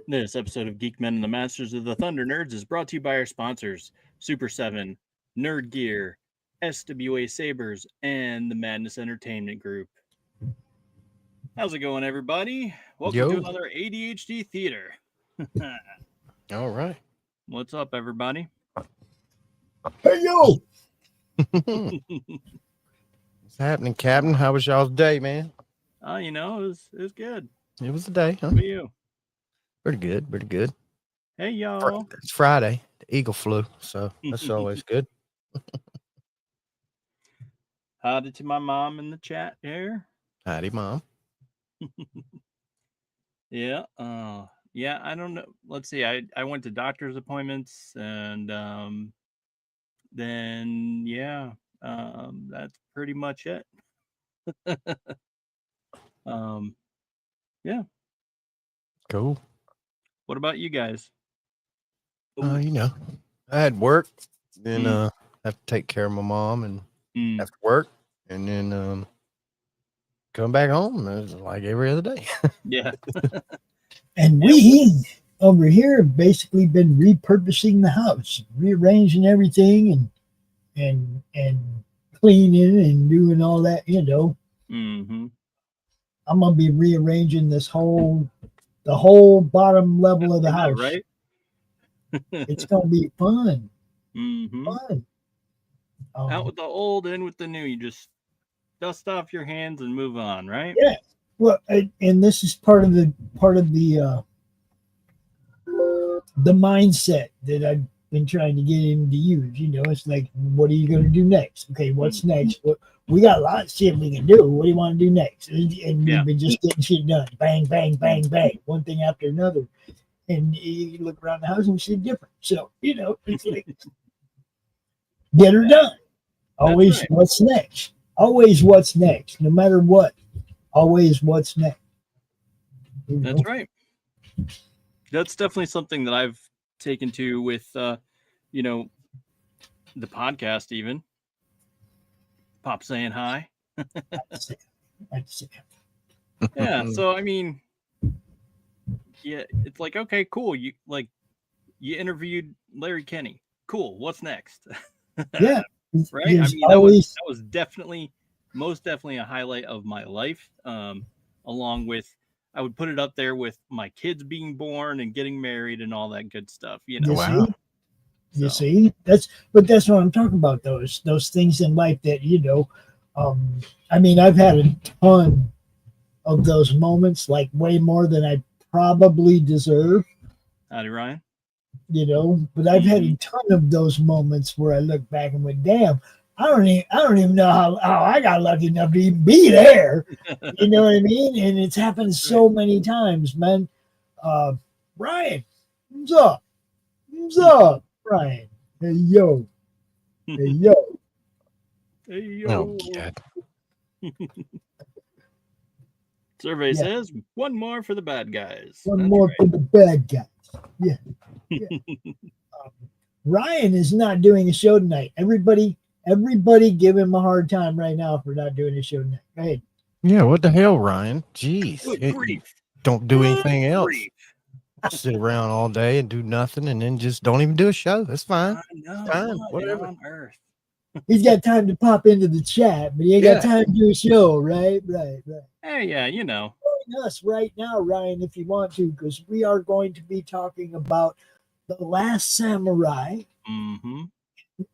This episode of Geek-Men and the Masters of the Thunder Nerds is brought to you by our sponsors, Super 7, Nerd Gear, SWA Sabers, and the Madness Entertainment Group. How's it going, everybody? Welcome to Yo. another ADHD Theater. All right. What's up, everybody? Hey, yo! What's happening, Captain? How was y'all's day, man? It was good. It was a day, huh? How about you? Pretty good, pretty good. Hey, y'all. It's Friday, the eagle flew, so that's always good. Howdy to my mom in the chat here. Howdy, Mom. Yeah. I don't know. Let's see. I went to doctor's appointments and then that's pretty much it. Yeah. Cool. What about you guys? I had work, then have to take care of my mom and after work, and then come back home. It's like every other day. Yeah. And we over here have basically been repurposing the house, rearranging everything and cleaning and doing all that, Mm-hmm. I'm gonna be rearranging the whole bottom level of the house. Right? It's gonna be fun. Mm-hmm. Fun. Out with the old, in with the new. You just dust off your hands and move on, right? Yeah. Well, and this is part of the mindset that I've been trying to get him to use. It's like, what are you going to do next? Okay, what's next? We got a lot of shit we can do. What do you want to do next? And we've been just getting shit done. Bang, bang, bang, bang. One thing after another. And you look around the house and see different. So, it's like, get her done. Always right. What's next? Always what's next. No matter what. Always what's next. That's right. That's definitely something that I've taken to with, the podcast even. Pop saying hi. Yeah, so, it's like, okay, cool. You interviewed Larry Kenny. Cool. What's next? Yeah. Right? That was most definitely a highlight of my life. Along with, I would put it up there with my kids being born and getting married and all that good stuff. Wow. You see, that's what I'm talking about. Those things in life that I've had a ton of those moments, like way more than I probably deserve. Howdy, Ryan. But I've had a ton of those moments where I look back and went, "Damn, I don't even know how I got lucky enough to even be there." You know what I mean? And it's happened so many times, man. Ryan, what's up? What's up, Ryan? Hey yo, hey yo, hey yo. Oh God. Survey says one more for the bad guys. One more for the bad guys. Yeah. Ryan is not doing a show tonight. Everybody give him a hard time right now for not doing a show tonight. Go ahead. Yeah, what the hell, Ryan? Jeez. Good grief. Don't do anything else. Grief. Sit around all day and do nothing and then just don't even do a show. That's fine. Fine. Whatever. On earth. He's got time to pop into the chat, but he ain't got time to do a show, right? Right. Hey, yeah, Join us right now, Ryan, if you want to, because we are going to be talking about The Last Samurai,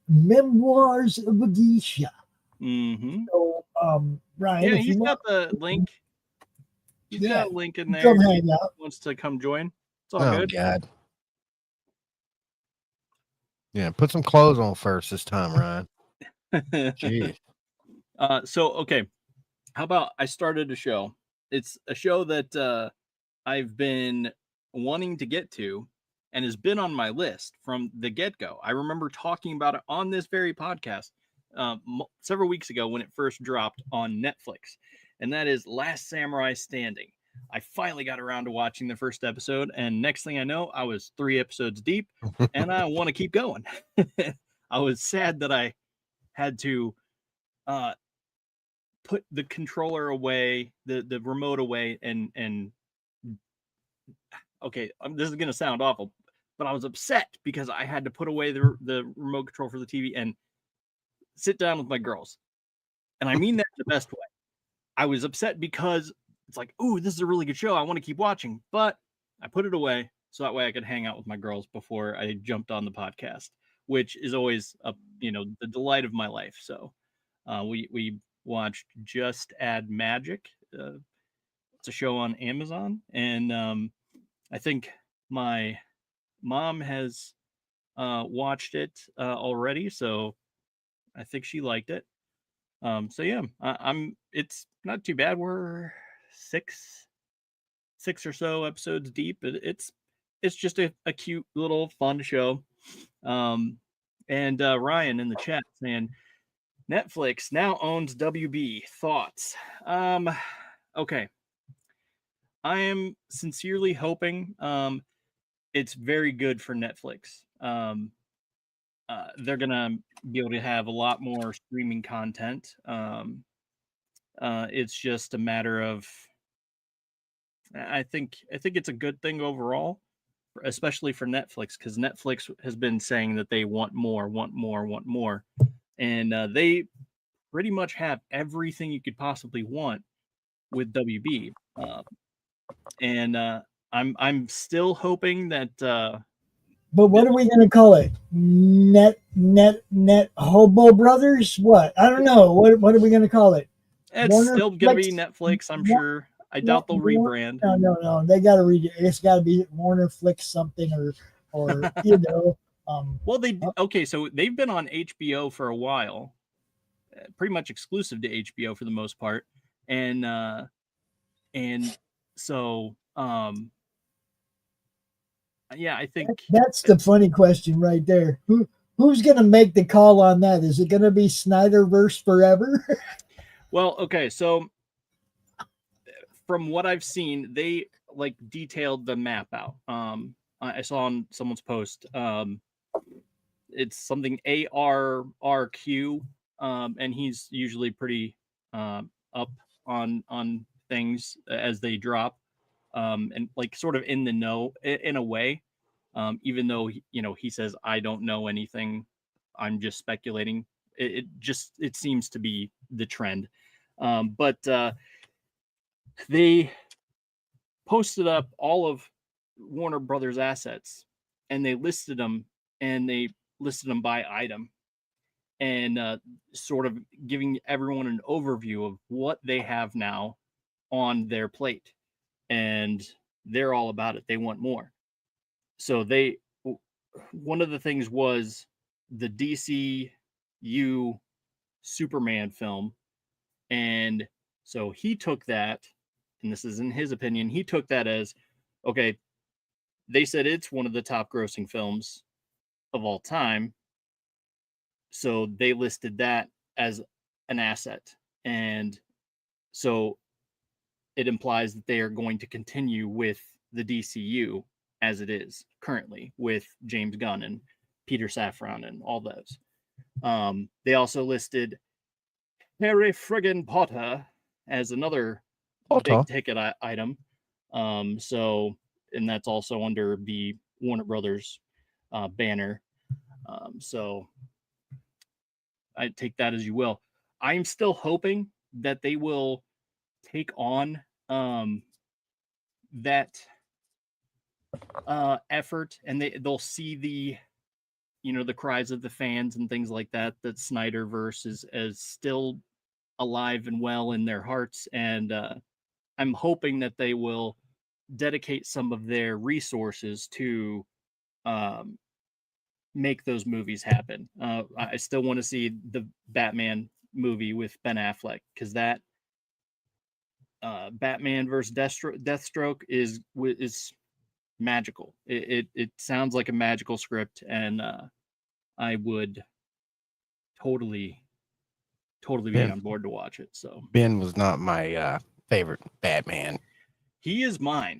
Memoirs of a Geisha. So, Ryan, if he's you got the link. He's got a link in there. Come hang out. Wants to come join. It's all good. God. Yeah, put some clothes on first this time, Ryan. Jeez. Okay. How about I started a show? It's a show that I've been wanting to get to and has been on my list from the get-go. I remember talking about it on this very podcast several weeks ago when it first dropped on Netflix, and that is Last Samurai Standing. I finally got around to watching the first episode, and next thing I know, I was 3 episodes deep, and I want to keep going. I was sad that I had to put the controller away, the remote away, and okay, this is gonna sound awful, but I was upset because I had to put away the remote control for the TV and sit down with my girls, and I mean that in the best way. I was upset because it's like, ooh, this is a really good show. I want to keep watching, but I put it away so that way I could hang out with my girls before I jumped on the podcast, which is always the delight of my life. So we watched Just Add Magic. It's a show on Amazon, and I think my mom has watched it already, so I think she liked it. So yeah, it's not too bad. We're six or so episodes deep. It's just a cute little fun show. And Ryan in the chat saying Netflix now owns WB. Thoughts? Okay. I am sincerely hoping it's very good for Netflix. They're gonna be able to have a lot more streaming content. It's just a matter of I think it's a good thing overall, especially for Netflix, because Netflix has been saying that they want more, and they pretty much have everything you could possibly want with WB. And I'm still hoping that. But what are we going to call it? Net Hobo Brothers? What? I don't know. What are we going to call it? It's still going to be Netflix, I'm sure. I doubt they'll rebrand. No. They got to read. It's got to be Warner Flicks something or you know. Well, okay. So they've been on HBO for a while, pretty much exclusive to HBO for the most part, and so yeah, I think that's the funny question right there. Who's going to make the call on that? Is it going to be Snyderverse forever? Well, okay, so from what I've seen, they like detailed the map out. I saw on someone's post. It's something ARRQ, and he's usually pretty up on things as they drop, and like sort of in the know in a way. Even though he says I don't know anything, I'm just speculating. It seems to be the trend, but they posted up all of Warner Brothers assets, and they listed them by item, and sort of giving everyone an overview of what they have now on their plate, and they're all about it. They want more. So one of the things was the DCU Superman film, and so he took that, and this is in his opinion, he took that as, okay, they said it's one of the top grossing films of all time, so they listed that as an asset, and so it implies that they are going to continue with the DCU as it is currently with James Gunn and Peter Safran and all those. They also listed Harry friggin' Potter as another big ticket item. So, and that's also under the Warner Brothers banner. So I take that as you will. I'm still hoping that they will take on that effort, and they'll see the the cries of the fans and things like that Snyderverse is still alive and well in their hearts, and I'm hoping that they will dedicate some of their resources to make those movies happen. I still want to see the Batman movie with Ben Affleck, because that Batman versus Deathstroke is magical. It sounds like a magical script, and I would totally be on board to watch it. So Ben was not my favorite Batman. He is mine.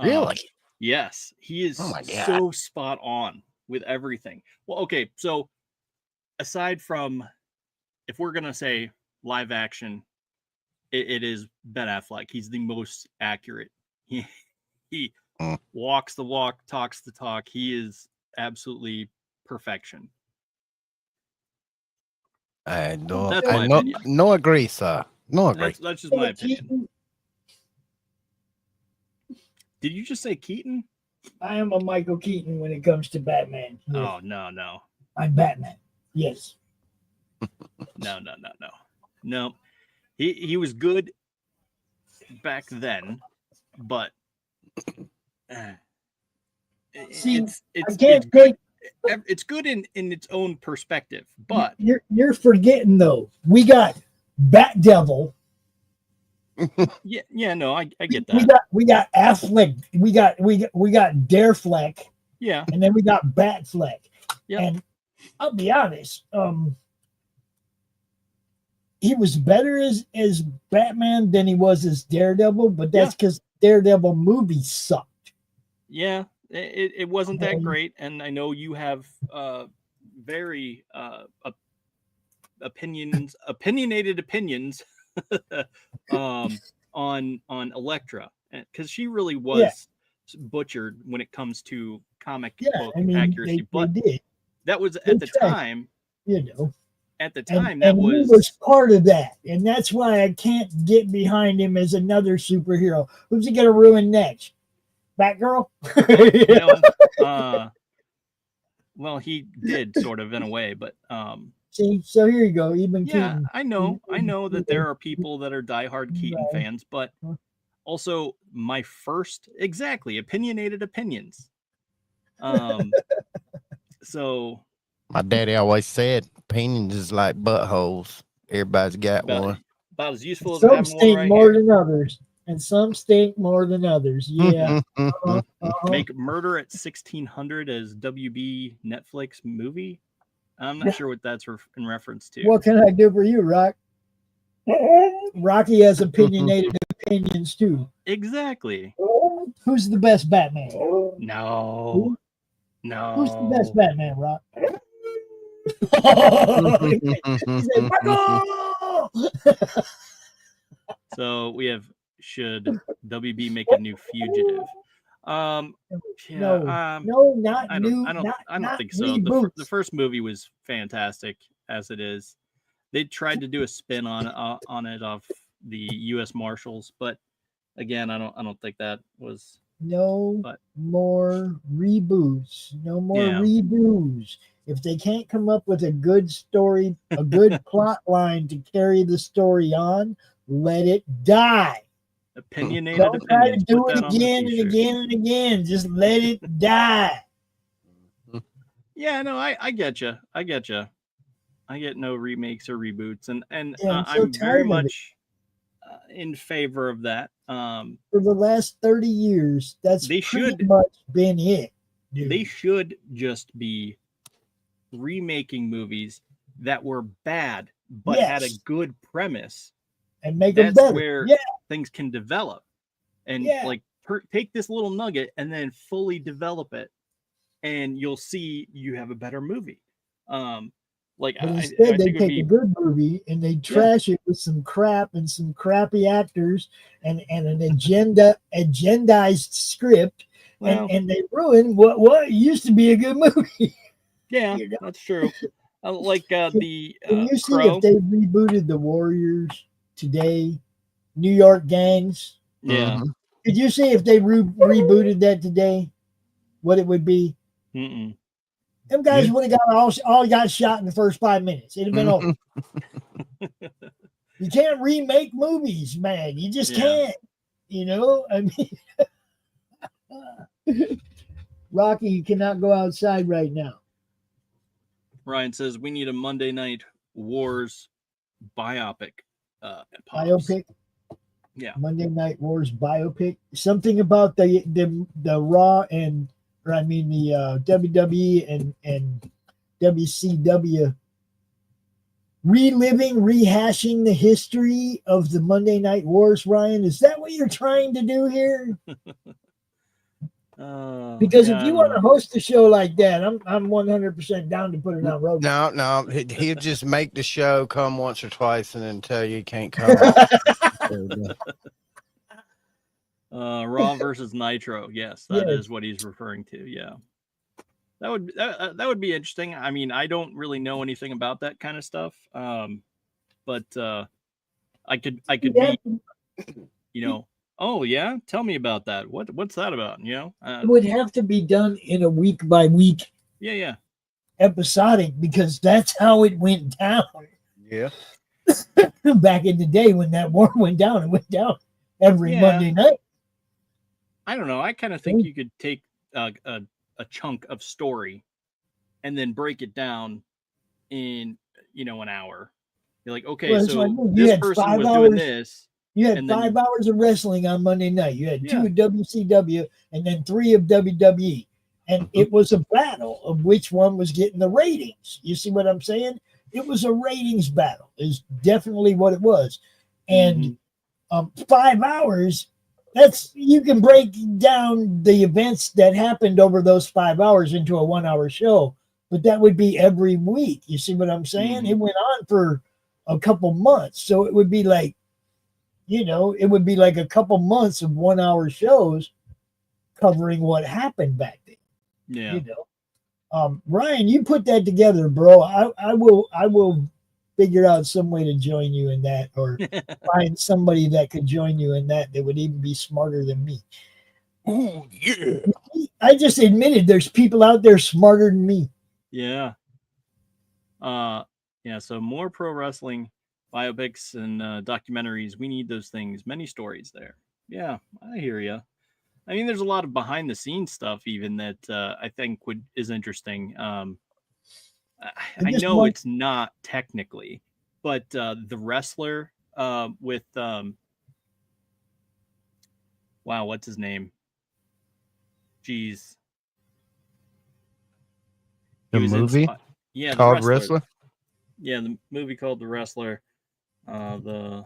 Really? Yes, he is so spot on with everything. Well, okay, so aside from, if we're gonna say live action, it is Ben Affleck. He's the most accurate. He walks the walk, talks the talk. He is absolutely perfection. I know. That's my opinion. No agree, sir. No agree. That's just my opinion. Did you just say Keaton? I am a Michael Keaton when it comes to Batman. Yes. Oh, no. I'm Batman. Yes. No. He was good back then, but it's good in its own perspective. But you're forgetting though. We got Bat Devil. No, I get that. We got Affleck. We got Darefleck. Yeah, and then we got Batfleck. Yeah, and I'll be honest. He was better as Batman than he was as Daredevil, but that's because Daredevil movie sucked. Yeah, it wasn't that great, and I know you have very opinionated opinions on Elektra, because she really was butchered when it comes to comic book accuracy. But that was at the time, At the time, and he was part of that, and that's why I can't get behind him as another superhero. Who's he gonna ruin next? Batgirl? Well, he did sort of in a way, but see, so here you go. Even Keaton. I know that there are people that are diehard Keaton fans, but also my first opinionated opinions. So my daddy always said opinions is like buttholes. Everybody's got one. About as useful as some having stink one right more here. than others, and some stink more than others. Yeah. Make Murder at 1600 as WB Netflix movie. I'm not sure what that's in reference to. What can I do for you, Rock? Rocky has opinionated opinions too. Exactly. Who's the best Batman? No. Who's the best Batman, Rock? So we have, should WB make a new Fugitive? No, not new. I don't think so. The first movie was fantastic as it is. They tried to do a spin on it off the U.S. Marshals, but again, I don't think that was more reboots. No more reboots. If they can't come up with a good story, a good plot line to carry the story on, let it die. Opinionated Don't try to opinions. do it again and again and again. Just let it die. Yeah, no, I get you. I get no remakes or reboots, and I'm very much in favor of that. For the last 30 years, that's pretty much been it. Dude. They should just be remaking movies that were bad but had a good premise, and make them better. That's where things can develop, and take this little nugget and then fully develop it, and you'll see you have a better movie. But instead, they take a good movie and they trash it with some crap and some crappy actors and an agendized script, and they ruin what used to be a good movie. Yeah, that's true. Can you see Crow? If they rebooted the Warriors today, New York Gangs? Yeah. Could you see if they rebooted that today, what it would be? Mm-mm. Them guys would have got all got shot in the first 5 minutes. It'd have been over. You can't remake movies, man. You just can't. I mean, Rocky, you cannot go outside right now. Ryan says we need a Monday Night Wars biopic. Biopic. Yeah. Monday Night Wars biopic. Something about the Raw the WWE and WCW rehashing the history of the Monday Night Wars. Ryan, is that what you're trying to do here? Because if you want to host a show like that, I'm 100% down to put it on road. No, he'll just make the show come once or twice and then tell you can't come. Raw versus Nitro. Yes, that is what he's referring to. Yeah. That would be interesting. I mean, I don't really know anything about that kind of stuff. But I could be, oh yeah, tell me about that. What's that about? It would have to be done in a week by week. Yeah. Episodic, because that's how it went down. Yeah. Back in the day when that war went down, it went down every Monday night. I don't know. I kind of think you could take a chunk of story and then break it down in an hour. You're like, okay, so this person was doing this. You had 5 hours of wrestling on Monday night. You had 2 of WCW and then 3 of WWE. And it was a battle of which one was getting the ratings. You see what I'm saying? It was a ratings battle, is definitely what it was. And 5 hours, you can break down the events that happened over those 5 hours into a 1 hour show, but that would be every week. You see what I'm saying? It went on for a couple months. So it would be like, it would be like a couple months of 1 hour shows covering what happened back then. Yeah. Ryan, you put that together, bro. I will figure out some way to join you in that, or find somebody that could join you in that would even be smarter than me. Oh yeah. I just admitted there's people out there smarter than me. Yeah. So more pro wrestling biopics and documentaries. We need those things. Many stories there. Yeah, I hear you. I mean, there's a lot of behind the scenes stuff even that I think is interesting. I know it's not technically, but the wrestler with what's his name? Jeez. The movie? Called The Wrestler? Yeah, the movie called The Wrestler. The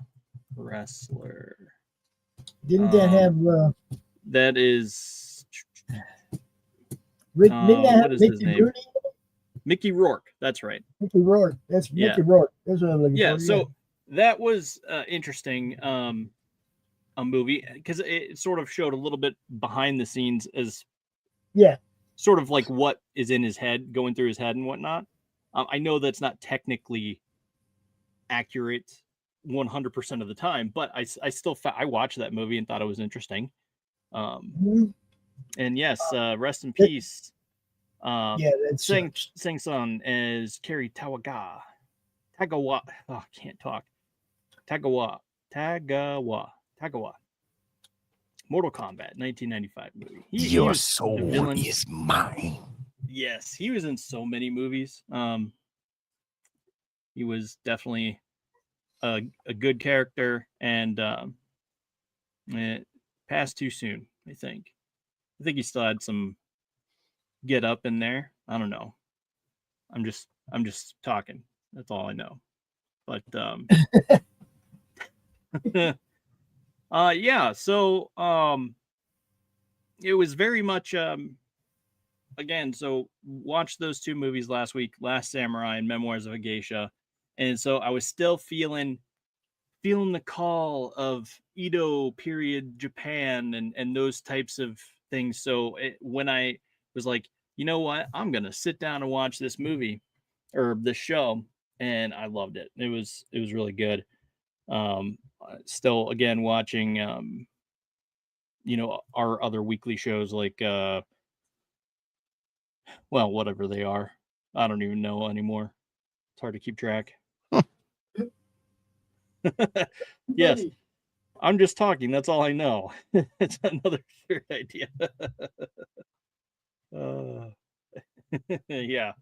Wrestler. Didn't that have that is what is his name? Mickey Rourke. That's right. Mickey Rourke. That's Mickey Rourke. That's what I'm looking for. So that was interesting. A movie, because it sort of showed a little bit behind the scenes as sort of like what is in his head, going through his head and whatnot. I know that's not technically accurate 100% of the time, but I still I watched that movie and thought it was interesting. And yes, rest in peace. Sing song is Kerry Tagawa. Oh, I can't talk. Tagawa. Mortal Kombat, 1995 movie. Your soul is mine. Yes, he was in so many movies. He was definitely a good character, and it passed too soon. I think he still had some get up in there. I don't know. I'm just talking. That's all I know. But so it was very much again, so watched those 2 movies last week, Last Samurai and Memoirs of a Geisha. And so I was still feeling the call of Edo period Japan and those types of things. So when I was like, you know what, I'm gonna sit down and watch this movie or this show, and I loved it. It was really good. Still again watching our other weekly shows like whatever they are. I don't even know anymore. It's hard to keep track. Yes, I'm just talking. That's all I know. It's another shirt idea. Yeah.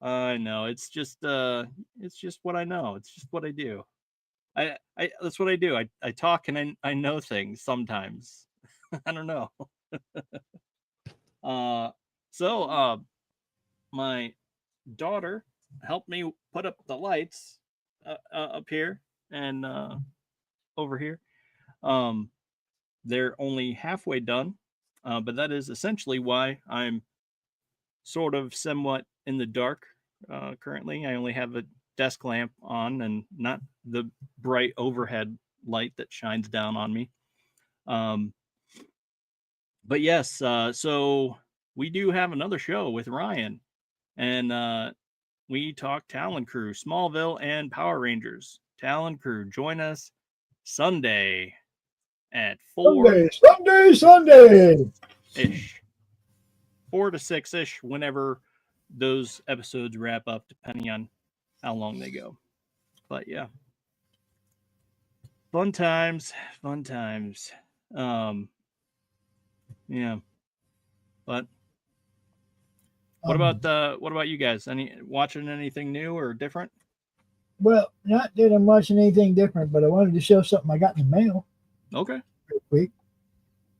I know. It's just what I know. It's just what I do. I that's what I do. I talk and I know things sometimes. I don't know. So my daughter helped me put up the lights up here and over here. They're only halfway done, but that is essentially why I'm sort of somewhat in the dark currently. I only have a desk lamp on and not the bright overhead light that shines down on me. But yes, so we do have another show with Ryan, and we talk Talon Crew, Smallville, and Power Rangers. Talon Crew, join us Sunday at 4 ish, 4 to 6 ish, whenever those episodes wrap up, depending on how long they go. But yeah, fun times. Yeah, but what about you guys? Watching anything new or different? Well, not that I'm watching anything different, but I wanted to show something I got in the mail. Okay. Real quick.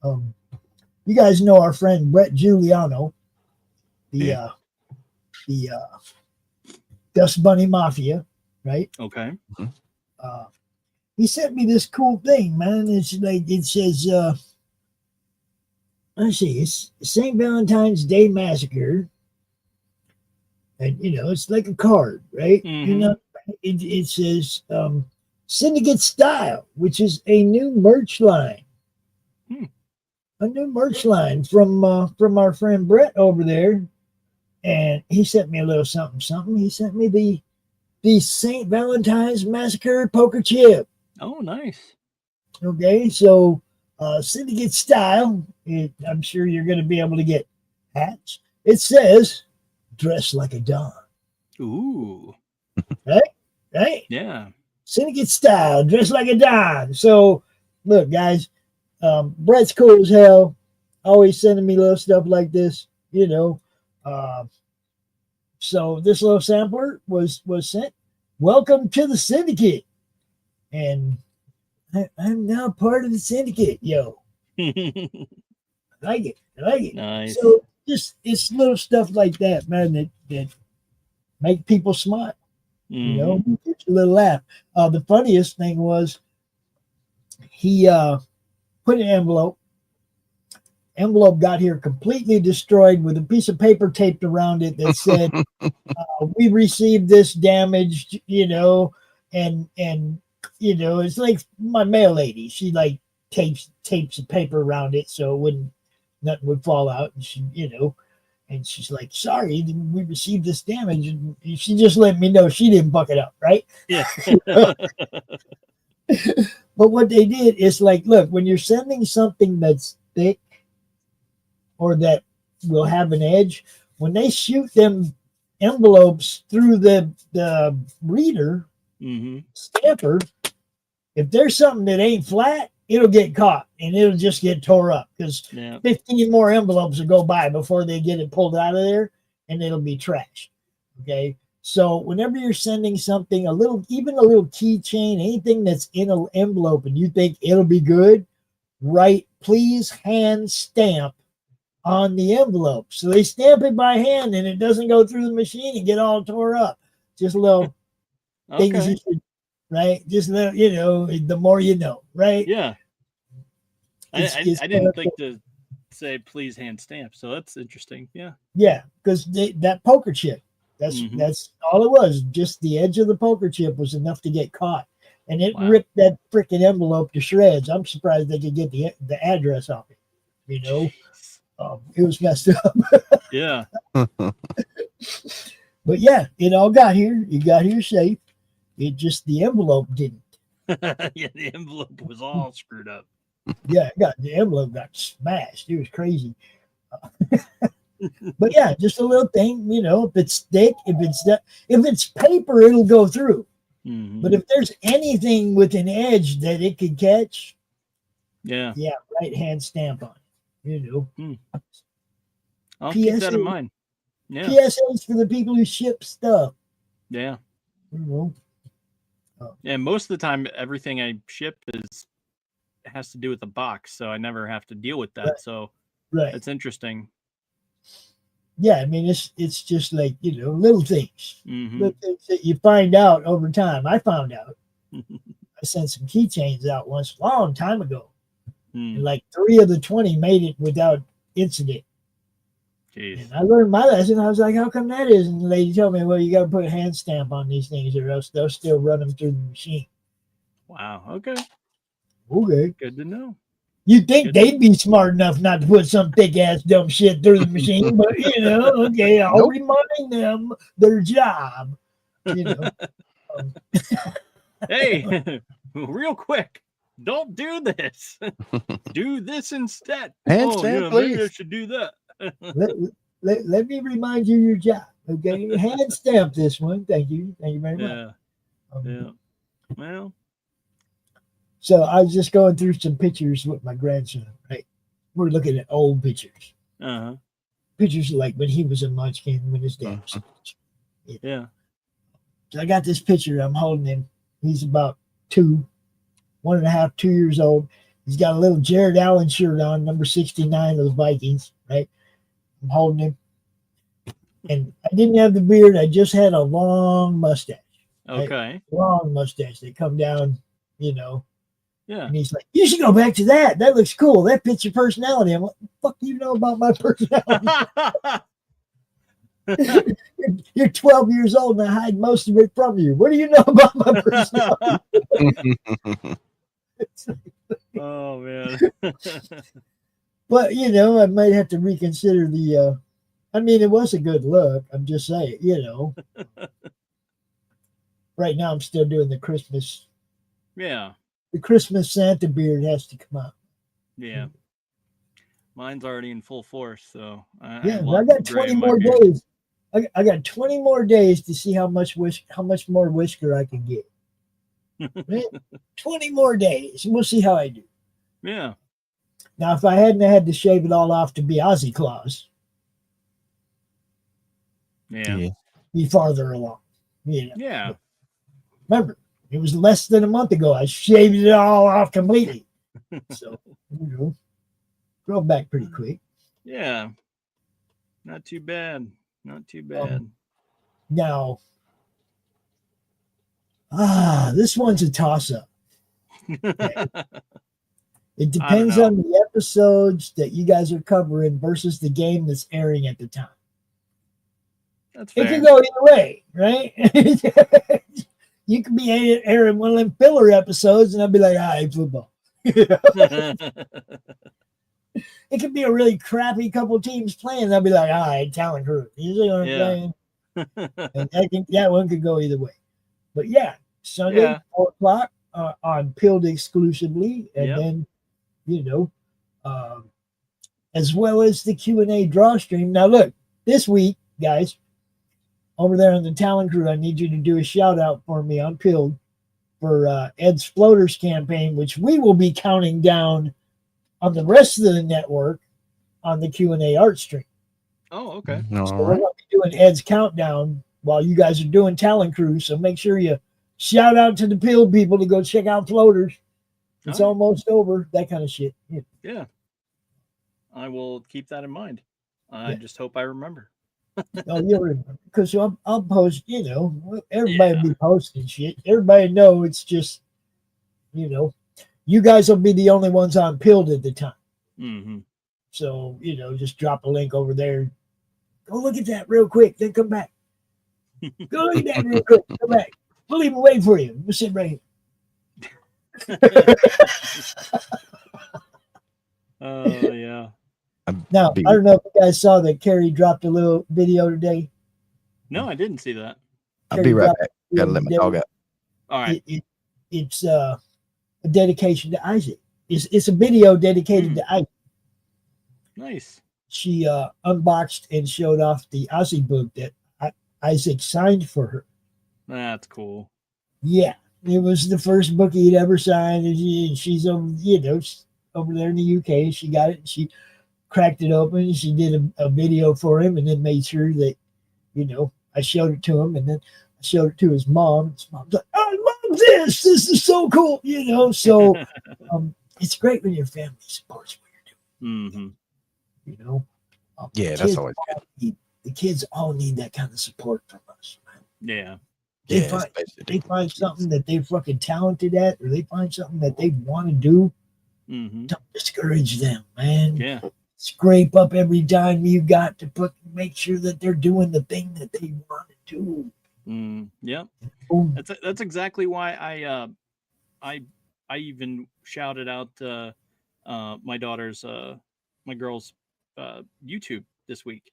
You guys know our friend Brett Giuliano, the Dust Bunny Mafia, right? Okay. He sent me this cool thing, man. It's like, it says, let's see, it's St. Valentine's Day Massacre. And, it's like a card, right? Mm-hmm. It says Syndicate Style, which is a new merch line. A new merch line from our friend Brett over there. And he sent me a little something. He sent me the St. Valentine's Massacre poker chip. Oh, nice. Okay, so Syndicate Style, I'm sure you're going to be able to get hats. It says, dress like a Don. Ooh. Right? Yeah. Syndicate Style, dress like a Don. So, look, guys, Brett's cool as hell. Always sending me little stuff like this, So this little sampler was sent. Welcome to the Syndicate. And I'm now part of the Syndicate, yo. I like it. Nice. So it's little stuff like that, man, that make people smile. Get a little laugh. The funniest thing was he put an envelope. Envelope got here completely destroyed with a piece of paper taped around it that said, "We received this damaged," and it's like my mail lady. She like tapes the paper around it so nothing would fall out, and she, and she's like, "Sorry, we received this damage," and she just let me know she didn't buck it up, right? Yeah. But what they did is like, look, when you're sending something that's thick or that will have an edge, when they shoot them envelopes through the reader stamper, if there's something that ain't flat, it'll get caught and it'll just get tore up because 15 more envelopes will go by before they get it pulled out of there, and it'll be trashed. Okay, so whenever you're sending something, even a little keychain, anything that's in an envelope and you think it'll be good, write "please hand stamp" on the envelope. So they stamp it by hand and it doesn't go through the machine and get all tore up. Just little things you should, right? Just little, the more you know, right? Yeah. I didn't think to say "please hand stamp," so that's interesting. Yeah. Yeah, because that poker chip, that's all it was. Just the edge of the poker chip was enough to get caught, and it ripped that freaking envelope to shreds. I'm surprised they could get the address off it. It was messed up. Yeah. But yeah, it all got here. It got here safe. It just, the envelope didn't. Yeah, the envelope was all screwed up. Yeah, the envelope got smashed. It was crazy. But yeah, just a little thing, if it's thick, if it's paper, it'll go through. But if there's anything with an edge that it could catch, yeah, right hand stamp on it. I'll keep that in mind. Yeah. PSAs for the people who ship stuff. Yeah. Yeah, most of the time, everything I ship has to do with the box, so I never have to deal with that. Right. So it's interesting. Yeah, I mean, it's just like, little things. Little things that you find out over time. I found out. I sent some keychains out once a long time ago. And like 3 of the 20 made it without incident. Jeez. And I learned my lesson. I was like, how come that is? And the lady told me, well, you got to put a hand stamp on these things or else they'll still run them through the machine. Wow. Okay. Okay. Good to know. You'd think they'd be smart enough not to put some thick ass dumb shit through the machine, but okay, I'll remind them their job. Hey, real quick, don't do this. Do this instead. Handstand, please. Maybe I should do that. let me remind you your job. Okay, hand stamp this one. Thank you very much. Yeah. Well, so I was just going through some pictures with my grandson. Right, we're looking at old pictures. Pictures like when he was a munchkin, when his dad was a munchkin. Yeah. So I got this picture. I'm holding him. He's about 1.5, 2 years old. He's got a little Jared Allen shirt on, number 69 of the Vikings, right? I'm holding him. And I didn't have the beard. I just had a long mustache. Okay. Right? Long mustache. They come down, Yeah. And he's like, you should go back to that. That looks cool. That fits your personality. I'm like, what the fuck do you know about my personality? You're 12 years old and I hide most of it from you. What do you know about my personality? Oh, man. But, I might have to reconsider the, it was a good look. I'm just saying, Right now I'm still doing the Christmas. Yeah. The Christmas Santa beard has to come out. Yeah. Mine's already in full force, so I got 20 more days. I got 20 more days to see how much more whisker I can get. 20 more days. We'll see how I do. Yeah. Now, if I hadn't had to shave it all off to be Ozzy Claus, be farther along. Yeah. Remember, it was less than a month ago. I shaved it all off completely. So, grow back pretty quick. Yeah. Not too bad. Not too bad. Now, this one's a toss-up. Okay. It depends on the episodes that you guys are covering versus the game that's airing at the time. That's fair. It could go either way, right? You could be airing one of them filler episodes, and I'll be like, football. It could be a really crappy couple teams playing, and I'll be like, talent crew. You see what I'm saying? And I think that one could go either way. But Sunday, 4 o'clock on Pilled exclusively, and then, as well as the Q&A draw stream. Now, look, this week, guys, over there on the Talent Crew, I need you to do a shout out for me on Pilled for Ed's Floaters campaign, which we will be counting down on the rest of the network on the Q&A art stream. Oh, okay. So we're going to be doing Ed's countdown while you guys are doing Talent Crew. So make sure you shout out to the Pilled people to go check out Floaters. It's almost over. That kind of shit. Yeah. I will keep that in mind. I just hope I remember. You'll remember. Because I'll post, everybody will be posting shit. Everybody know it's just, you guys will be the only ones on Pilled at the time. Mm-hmm. So, just drop a link over there. Go look at that real quick. Then come back. Go look at that real quick. Come back. We'll even wait for you. We'll sit right here. Oh, yeah. Now, I don't know if you guys saw that Carrie dropped a little video today. No, I didn't see that. I'll be right back. Gotta let my dog out. All right. It's a dedication to Isaac. It's a video dedicated to Isaac. Nice. She unboxed and showed off the Ozzy book that Isaac signed for her. That's cool. Yeah, it was the first book he'd ever signed, and she's over, over there in the UK. She got it. And she cracked it open. And she did a video for him, and then made sure that, I showed it to him, and then I showed it to his mom. His mom's like, "I love this. This is so cool," So it's great when your family supports what you're doing. Mm-hmm. That's always good. The kids all need that kind of support from us, man. Yeah. They find something that they're fucking talented at, or they find something that they want to do. Mm-hmm. Don't discourage them, man. Yeah. Scrape up every dime you got to make sure that they're doing the thing that they want to do. Yeah. That's exactly why I even shouted out my daughter's my girl's YouTube this week,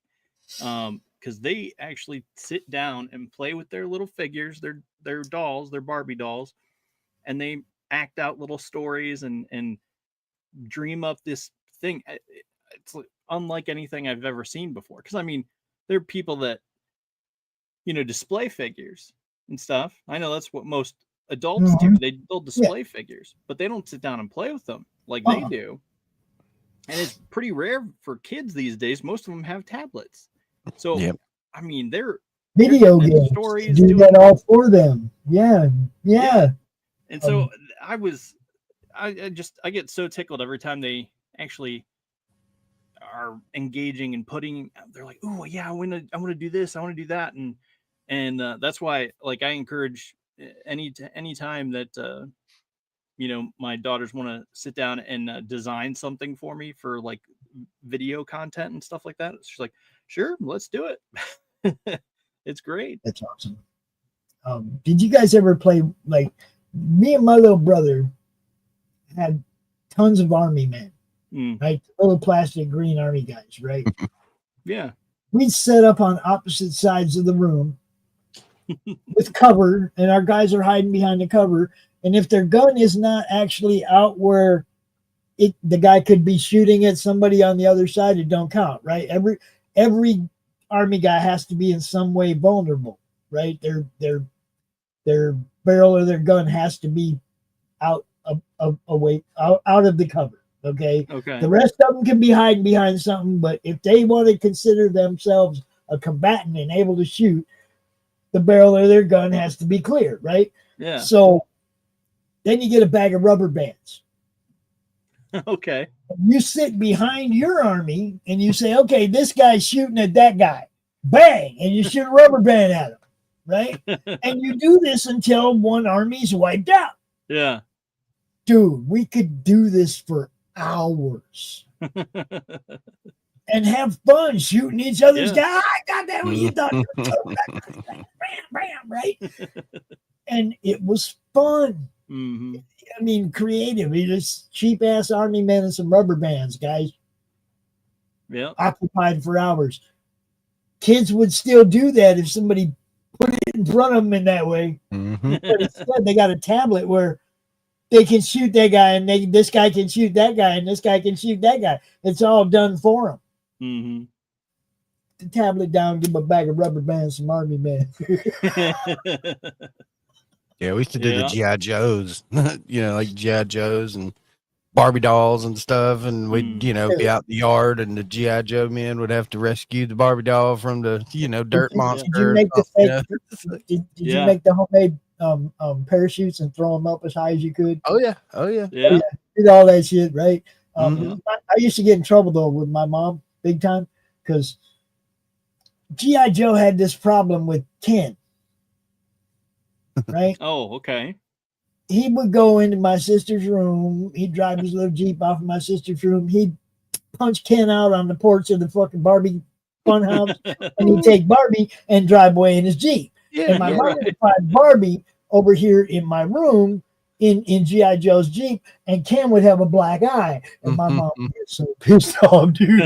because they actually sit down and play with their little figures, their dolls, their Barbie dolls, and they act out little stories and dream up this thing. It's unlike anything I've ever seen before. Because I mean, there are people that display figures and stuff. I know that's what most adults do. They'll display figures, but they don't sit down and play with them like they do. And it's pretty rare for kids these days. Most of them have tablets. So, I mean, they're video games stories do that all for them. Yeah. And so I get so tickled every time they actually are engaging and they're like, oh yeah, I want to do this, I want to do that, and that's why, like, I encourage any time that my daughters want to sit down and design something for me for like video content and stuff like that. She's like, sure, let's do it. It's great. That's awesome. Did you guys ever play, like, me and my little brother had tons of army men, right? Little plastic green army guys, right? Yeah. We'd set up on opposite sides of the room with cover, and our guys are hiding behind the cover. And if their gun is not actually out where the guy could be shooting at somebody on the other side, it don't count, right? Every army guy has to be in some way vulnerable, right? Their barrel of their gun has to be out of the cover. Okay. The rest of them can be hiding behind something, but if they want to consider themselves a combatant and able to shoot, the barrel of their gun has to be clear, right? Yeah. So then you get a bag of rubber bands. Okay. You sit behind your army and you say, okay, this guy's shooting at that guy. Bang! And you shoot a rubber band at him, right? And you do this until one army's wiped out. Yeah. Dude, we could do this for hours and have fun shooting each other's guys. I got that what you thought. Bam, bam, right? And it was fun. Mm-hmm. I mean, creative. You just cheap ass army men and some rubber bands, guys. Yeah. Occupied for hours. Kids would still do that if somebody put it in front of them in that way. Mm-hmm. But instead, they got a tablet where they can shoot that guy, and this guy can shoot that guy, and this guy can shoot that guy. It's all done for them. Mm-hmm. The tablet down, give them a bag of rubber bands, some army men. Yeah, we used to do the G.I. Joes, like G.I. Joes and Barbie dolls and stuff. And we'd, be out in the yard, and the G.I. Joe men would have to rescue the Barbie doll from the, dirt monster. Did you make did you make the homemade parachutes and throw them up as high as you could? Oh, yeah. Yeah. Did all that shit, right? I used to get in trouble, though, with my mom big time because G.I. Joe had this problem with Ken. Right? Oh, okay. He would go into my sister's room. He'd drive his little Jeep off of my sister's room. He'd punch Ken out on the porch of the fucking Barbie funhouse, and he'd take Barbie and drive away in his Jeep. Yeah, and my mom would find Barbie over here in my room in G.I. Joe's Jeep, and Ken would have a black eye. And my mom would get so pissed off, dude.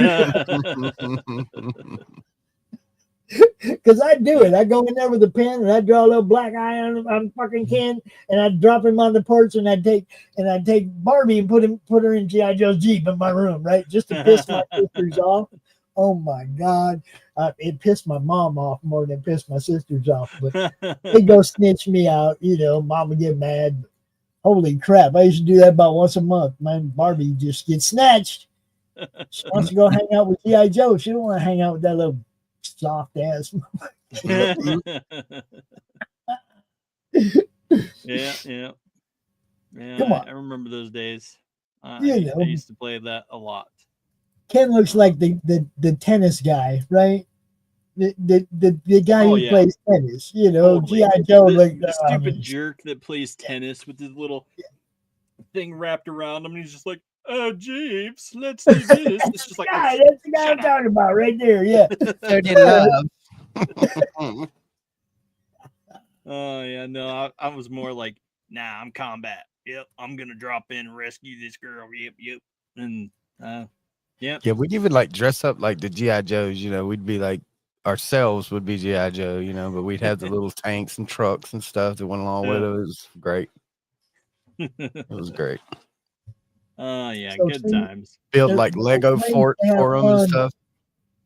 Because I do it. I go in there with a pen and I draw a little black eye on fucking Ken, and I drop him on the porch, and I take Barbie and put her in G.I. Joe's Jeep in my room, right? Just to piss my sisters off. Oh my God. It pissed my mom off more than it pissed my sisters off. But they go snitch me out, mom would get mad. Holy crap. I used to do that about once a month. Man, Barbie just gets snatched. She wants to go hang out with G.I. Joe. She don't want to hang out with that little soft ass. Yeah. Come on. I remember those days. I used to play that a lot. Ken looks like the tennis guy, right? The guy who plays tennis, Totally. G.I. Joe, the stupid jerk that plays tennis with his little thing wrapped around him, and he's just like, oh, Jeeps, let's do this. It's just like, that's the guy I'm talking about right there. Yeah. Oh, yeah. No, I was more like, nah, I'm combat. Yep. I'm going to drop in and rescue this girl. Yep. And yeah, we'd even like dress up like the GI Joes. You know, we'd be like ourselves would be GI Joe. You know, but we'd have the little tanks and trucks and stuff that went along with it. It was great. It was great. Yeah, So, good times. Build like Lego forts for them and stuff.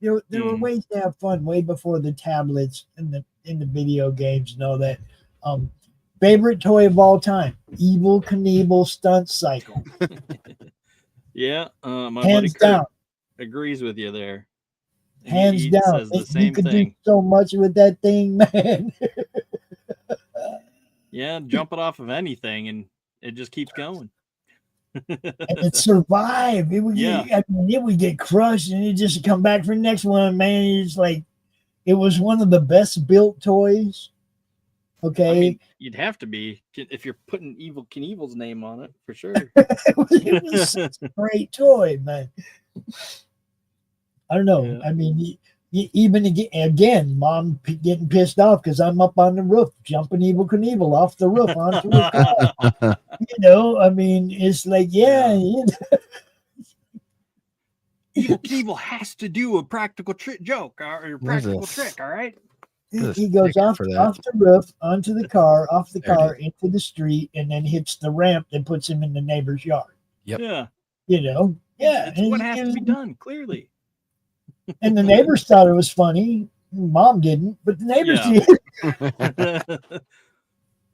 There were ways to have fun way before the tablets and the video games and all that. Favorite toy of all time: Evel Knievel Stunt Cycle. Yeah, my Hands buddy Kurt down. agrees with you there. Hands down. Says the same you could thing. do so much with that thing, man. Yeah, jump it off of anything and it just keeps going. And it survived. It would get crushed and it just come back for the next one, man. It's like it was one of the best built toys. Okay. I mean, you'd have to be if you're putting Evel Knievel's name on it for sure. it was such a great toy, man. I don't know. Yeah. I mean, even again, mom getting pissed off because I'm up on the roof, jumping Evel Knievel off the roof onto the car. You know, I mean, it's like, Evel Knievel has to do a practical joke or a practical trick, all right? He goes off the roof, onto the car, off the car, into the street, and then hits the ramp that puts him in the neighbor's yard. Yep. Yeah. You know? Yeah. It's what has to be done, clearly. And the neighbors thought it was funny. Mom didn't, but the neighbors did.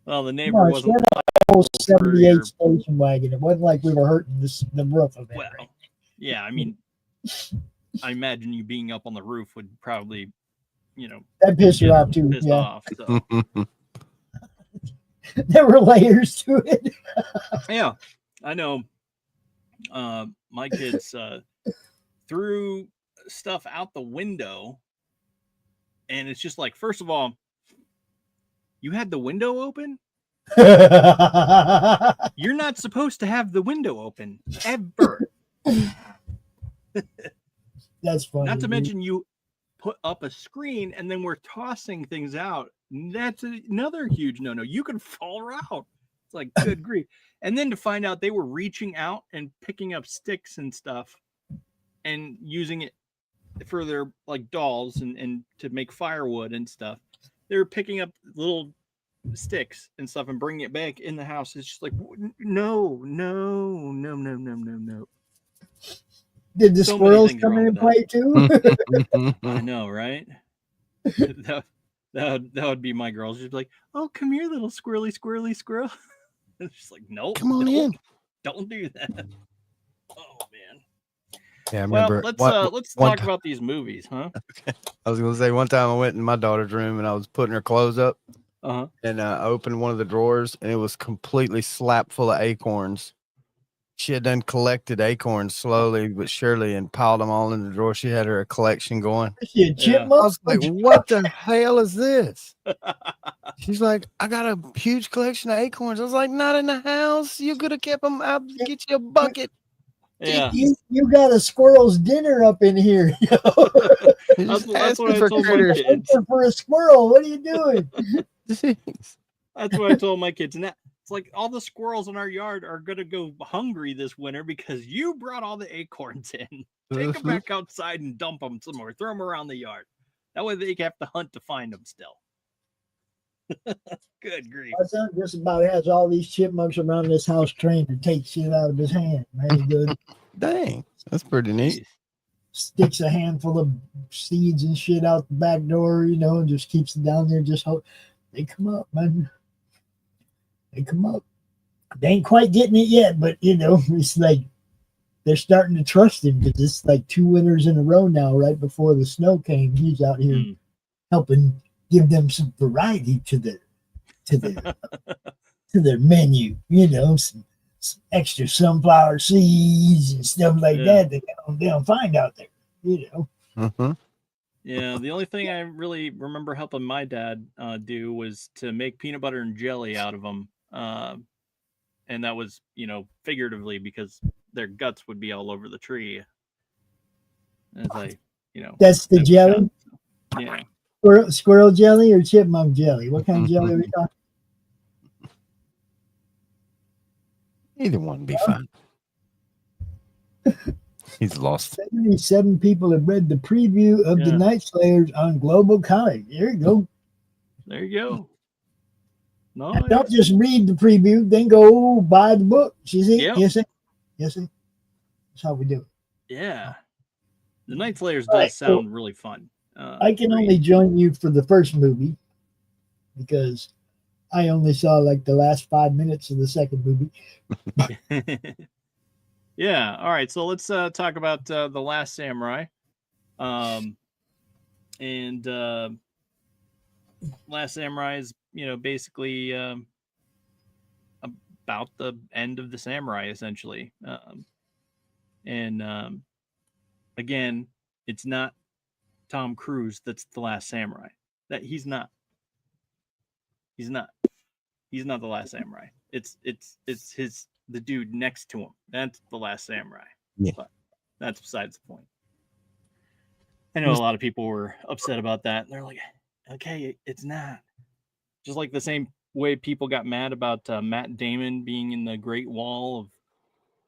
Well, the neighbor wasn't a whole 78 station wagon. It wasn't like we were hurting the roof of it. Well, yeah, I mean, I imagine you being up on the roof would probably, that pissed her off too. Yeah. Off, so. There were layers to it. Yeah, I know. My kids threw stuff out the window, and it's just like, first of all, you had the window open. You're not supposed to have the window open ever. That's funny. Not to mention you put up a screen and then we're tossing things out. That's another huge no-no. You can fall out. It's like, good grief. And then to find out they were reaching out and picking up sticks and stuff and using it for their like dolls and to make firewood and stuff. They were picking up little sticks and stuff and bringing it back in the house. It's just like, no. Did the squirrels come in and play too? I know, right? That would be my girls. She'd be like, "Oh, come here, little squirrely squirrel." It's just like, nope, come on in. Don't do that. Oh man. Yeah, I remember. Let's talk about these movies, huh? Okay. I was gonna say one time I went in my daughter's room and I was putting her clothes up, and I opened one of the drawers and it was completely slapped full of acorns. She had done collected acorns slowly but surely and piled them all in the drawer. She had her collection going. I was like, what the hell is this? She's like, I got a huge collection of acorns. I was like, not in the house. You could have kept them. I'll get you a bucket. Yeah, you got a squirrel's dinner up in here. That's what I told my kids. For a squirrel, what are you doing? That's what I told my kids. And it's like all the squirrels in our yard are going to go hungry this winter because you brought all the acorns in. Take them back outside and dump them somewhere. Throw them around the yard. That way they have to hunt to find them still. Good grief. My son just about has all these chipmunks around this house trained to take shit out of his hand. Man, good. Dang, that's pretty neat. Sticks a handful of seeds and shit out the back door, and just keeps it down there. Just hope they come up, man. They come up. They ain't quite getting it yet, but it's like they're starting to trust him because it's like 2 winters in a row now. Right before the snow came, he's out here helping give them some variety to their menu. Some extra sunflower seeds and stuff like that they don't find out there. Yeah, the only thing I really remember helping my dad do was to make peanut butter and jelly out of them. And that was, figuratively because their guts would be all over the tree. As that's the jelly? So, yeah. Squirrel jelly or chipmunk jelly? What kind of jelly are we talking? Either one would be fine. He's lost. 77 people have read the preview of the Night Slayers on Global Comic. There you go. There you go. No, don't just read the preview, then go buy the book. You see? Yep. Yes, sir. Yes, sir. That's how we do it. Yeah. The Night Slayers does sound really fun. I can only join you for the first movie because I only saw like the last 5 minutes of the second movie. Yeah. All right. So let's talk about The Last Samurai. And Last Samurai is, basically about the end of the samurai, essentially. Again, it's not Tom Cruise that's the Last Samurai. That he's not the Last Samurai. It's the dude next to him. That's the Last Samurai. Yeah. But that's besides the point. I know a lot of people were upset about that. And they're like, okay, it's not. Just like the same way people got mad about Matt Damon being in the Great Wall of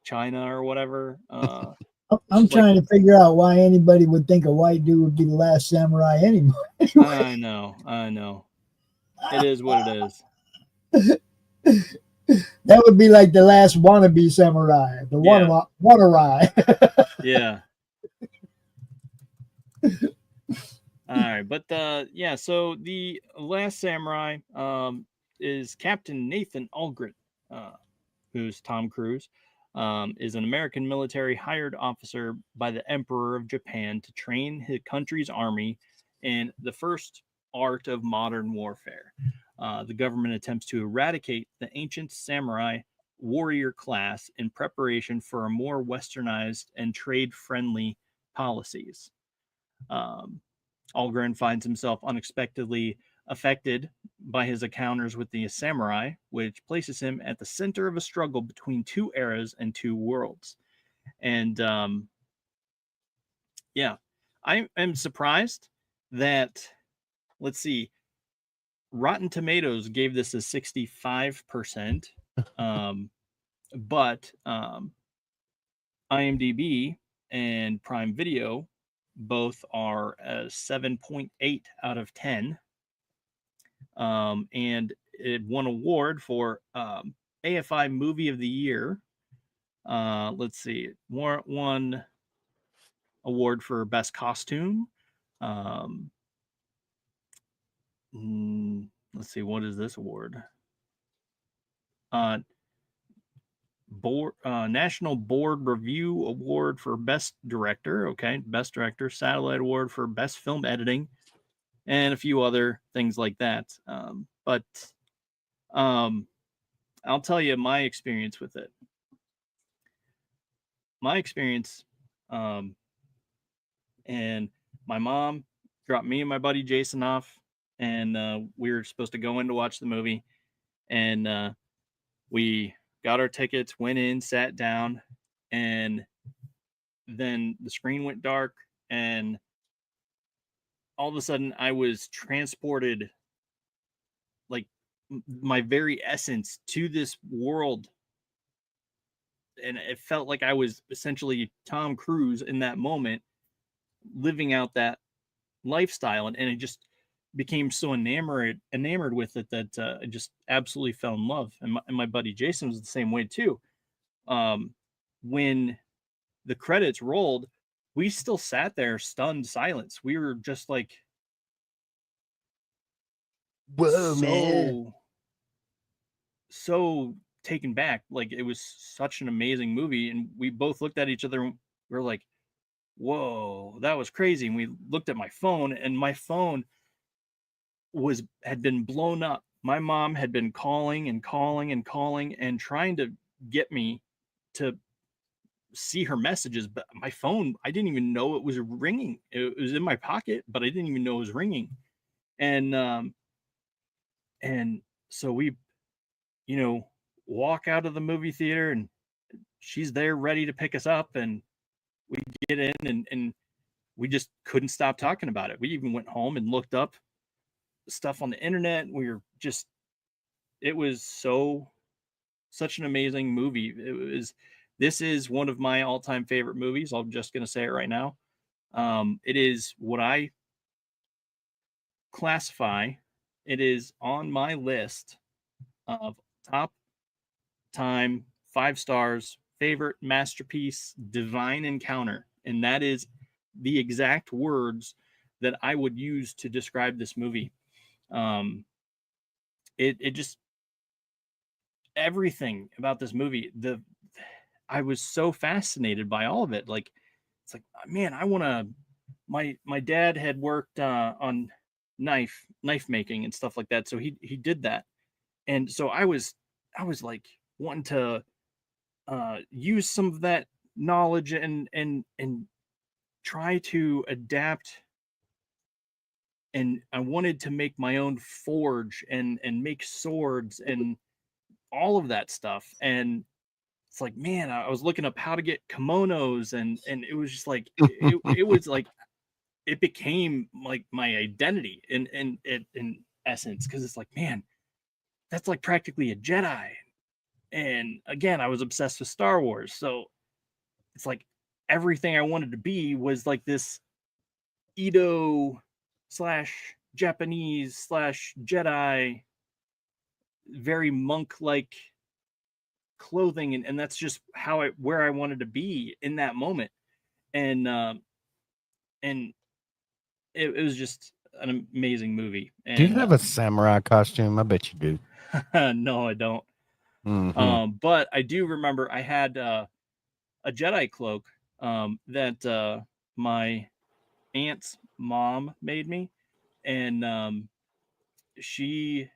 China or whatever. I'm trying to figure out why anybody would think a white dude would be the last samurai anymore. I know. It is what it is. That would be like the last wannabe samurai. The wannarai. Yeah. All right, but so the Last Samurai is Captain Nathan Algren, who's Tom Cruise, is an American military hired officer by the Emperor of Japan to train his country's army in the first art of modern warfare. The government attempts to eradicate the ancient samurai warrior class in preparation for a more westernized and trade-friendly policies. Algren finds himself unexpectedly affected by his encounters with the samurai, which places him at the center of a struggle between two eras and two worlds. And I am surprised that, let's see, Rotten Tomatoes gave this a 65%, but IMDb and Prime Video both are a 7.8 out of 10. And it won an award for AFI Movie of the Year. Let's see, it won award for Best Costume. Let's see, what is this award? National Board Review Award for Best Director. Okay, Best Director. Satellite Award for Best Film Editing, and a few other things like that. But I'll tell you my experience with it. My experience, and my mom dropped me and my buddy Jason off, and we were supposed to go in to watch the movie, and we got our tickets, went in, sat down, and then the screen went dark, and all of a sudden I was transported, like my very essence, to this world. And it felt like I was essentially Tom Cruise in that moment, living out that lifestyle. And it just became so enamored with it that I just absolutely fell in love. And my buddy Jason was the same way too. When the credits rolled, we still sat there stunned silence. We were just like, whoa, man. So taken back. Like, it was such an amazing movie. And we both looked at each other and we were like, whoa, that was crazy. And we looked at my phone, and my phone had been blown up. My mom had been calling and trying to get me to see her messages, but my phone, I didn't even know it was ringing. It was in my pocket, but I didn't even know it was ringing. And so we, walk out of the movie theater, and she's there ready to pick us up, and we get in, and we just couldn't stop talking about it. We even went home and looked up stuff on the internet. It was such an amazing movie. It was this is one of my all-time favorite movies. I'm just going to say it right now. It is what I classify. It is on my list of top time 5 stars favorite masterpiece, divine encounter, and that is the exact words that I would use to describe this movie. It just, everything about this movie, I was so fascinated by all of it. Like, it's like, man, I want to. My dad had worked on knife making and stuff like that, so he did that, and so I was like wanting to use some of that knowledge and try to adapt. And I wanted to make my own forge and make swords and all of that stuff. And it's like, man, I was looking up how to get kimonos, and it was just like it was like it became like my identity in essence, because it's like, man, that's like practically a Jedi. And again, I was obsessed with Star Wars, so it's like everything I wanted to be was like this Edo / Japanese / Jedi, very monk-like clothing, and that's just where I wanted to be in that moment. And it was just an amazing movie. And, do you have a samurai costume? I bet you do. No, I don't. But I do remember I had a Jedi cloak that my aunt's mom made me, and she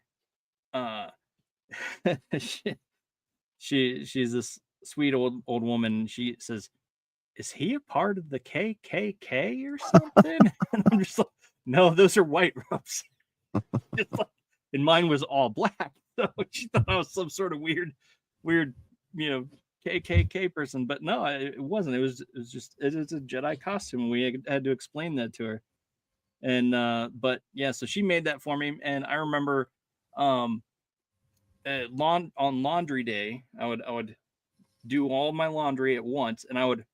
she's this sweet old woman. She says, "Is he a part of the KKK or something?" And I'm just like, "No, those are white robes." Like, and mine was all black, so she thought I was some sort of weird, KKK person. But no, it wasn't. It was just it's a Jedi costume. We had to explain that to her. And but yeah, so she made that for me, and I remember on laundry day, I would do all my laundry at once, and I would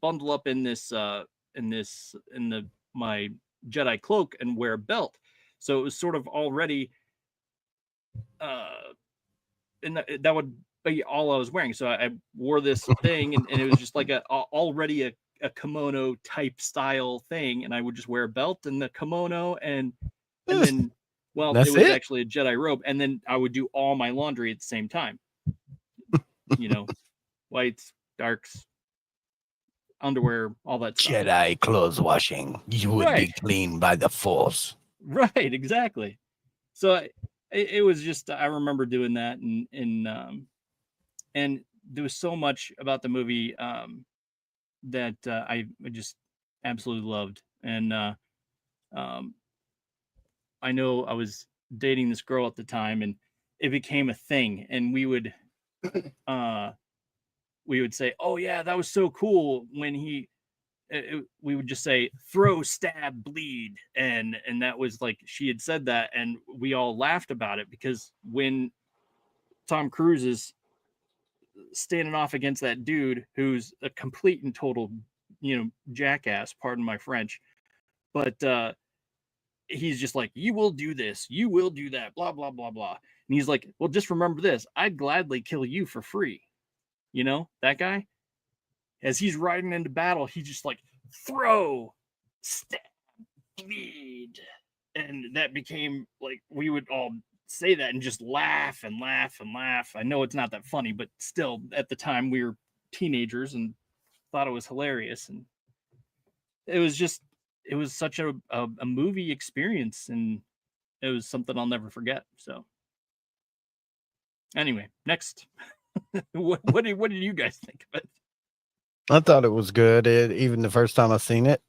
bundle up in my Jedi cloak and wear a belt. So it was sort of already and that would be all I was wearing. So I wore this thing, and it was just like already a kimono type style thing, and I would just wear a belt and the kimono, and then, well, it was actually a Jedi robe, and then I would do all my laundry at the same time. Whites, darks, underwear, all that stuff. Jedi clothes washing. You would be clean by the Force. Right, exactly. So it was just, I remember doing that, and there was so much about the movie that I just absolutely loved. And I know I was dating this girl at the time, and it became a thing, and we would say, "Oh yeah, that was so cool," when we would just say, "Throw, stab, bleed," and that was like, she had said that, and we all laughed about it, because when Tom Cruise is standing off against that dude who's a complete and total, jackass, pardon my French, but he's just like, "You will do this, you will do that, blah blah blah blah," and he's like, "Well, just remember this, I'd gladly kill you for free." That guy, as he's riding into battle, he's just like, "Throw, stab, bleed," and that became like, we would all say that and just laugh and laugh and laugh. I know it's not that funny, but still, at the time, we were teenagers and thought it was hilarious. And it was such a movie experience, and it was something I'll never forget. So anyway, next. what did you guys think of it? I thought it was good. Even the first time I seen it,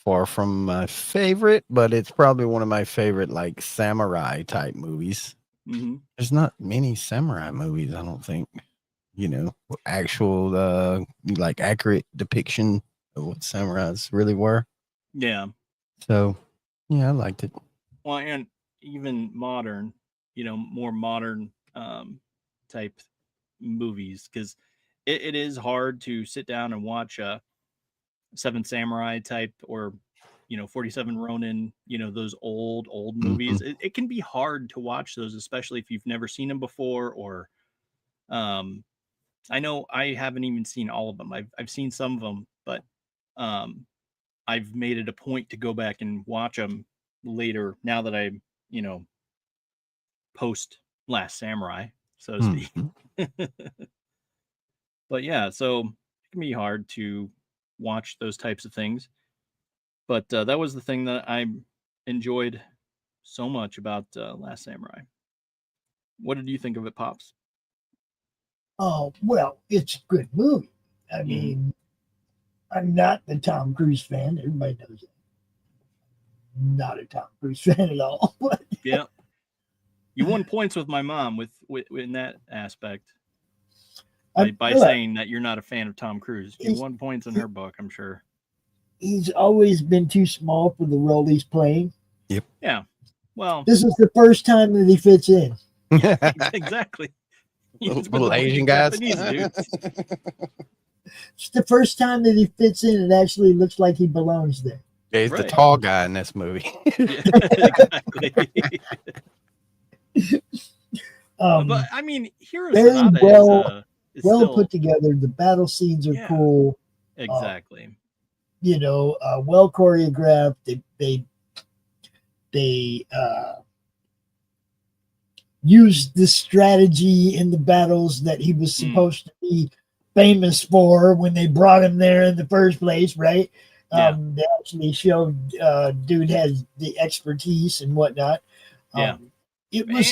far from my favorite, but it's probably one of my favorite, like, samurai type movies. There's not many samurai movies, I don't think, actual like accurate depiction of what samurais really were. Yeah. So yeah, I liked it. Well, and even modern, more modern type movies, because it is hard to sit down and watch a Seven Samurai type, or 47 Ronin, those old movies. It can be hard to watch those, especially if you've never seen them before, or I know I haven't even seen all of them. I've seen some of them, but I've made it a point to go back and watch them later, now that I post Last Samurai, so to speak. But yeah, so it can be hard to watch those types of things. But that was the thing that I enjoyed so much about Last Samurai. What did you think of it, Pops? Oh, well, it's a good movie. I mean, I'm not the Tom Cruise fan. Everybody knows it. Not a Tom Cruise fan at all. Yeah. You won points with my mom with in that aspect. By saying that you're not a fan of Tom Cruise. You won points in her book, I'm sure. He's always been too small for the role he's playing. Yep. Yeah. Well, this is the first time that he fits in. Exactly. Little Asian guys. It's the first time that he fits in. It actually looks like he belongs there. Yeah, he's the tall guy in this movie. Exactly. But I mean, Hiro Sanada is well still put together. The battle scenes are cool. Exactly. Well choreographed. They used the strategy in the battles that he was supposed to be famous for when they brought him there in the first place, right? They actually showed dude has the expertise and whatnot. It was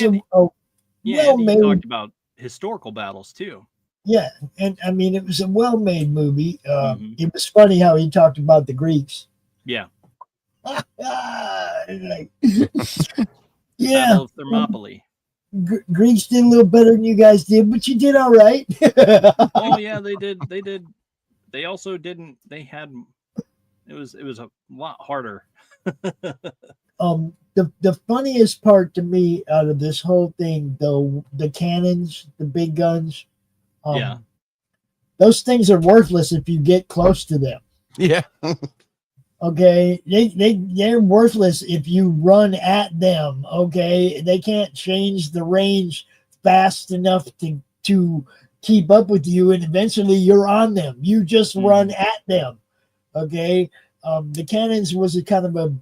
well-made. He talked about historical battles too. Yeah, and I mean, it was a well-made movie. It was funny how he talked about the Greeks. Yeah. Like, Battle of Thermopylae. Greeks did a little better than you guys did, but you did all right. Oh yeah, they did. They also didn't. They had. It was a lot harder. The funniest part to me out of this whole thing, though, the cannons, the big guns. Those things are worthless if you get close to them. Yeah. Okay, they're worthless if you run at them. Okay, they can't change the range fast enough to keep up with you, and eventually you're on them. You just run at them. Okay, the cannons was a kind of a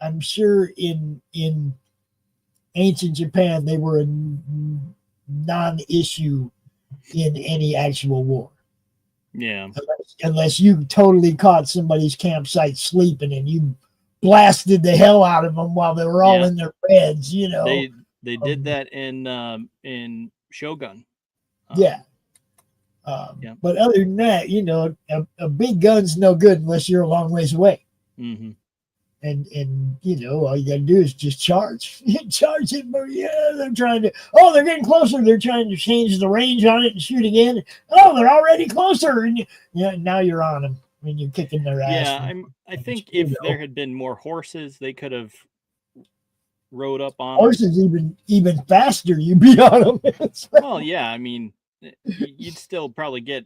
I'm sure in ancient Japan they were a non-issue in any actual war. Yeah. Unless you totally caught somebody's campsite sleeping and you blasted the hell out of them while they were all in their beds, They did that in Shogun. But other than that, a big gun's no good unless you're a long ways away. Mm-hmm. And all you gotta do is just charge. Charge it, but they're trying to they're getting closer. They're trying to change the range on it and shoot again. Oh, they're already closer. And now you're on them when you're kicking their ass. Yeah, I think if there had been more horses, they could have rode up on horses even faster, you'd be on them. Well, yeah, I mean, you'd still probably get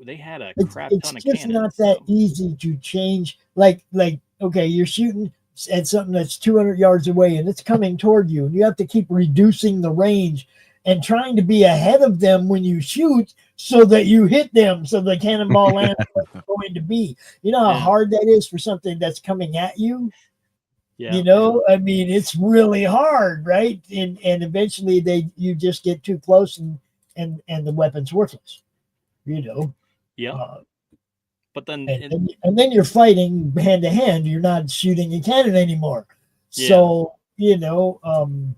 they had a crap ton of cannons. It's not that easy to change. Like okay, you're shooting at something that's 200 yards away and it's coming toward you, and you have to keep reducing the range and trying to be ahead of them when you shoot so that you hit them so the cannonball lands where it's going to be. You know how hard that is for something that's coming at you? Yeah. I mean, it's really hard, right? And eventually you just get too close and the weapon's worthless. Yeah. But then and then you're fighting hand to hand. You're not shooting a cannon anymore. Yeah. So even in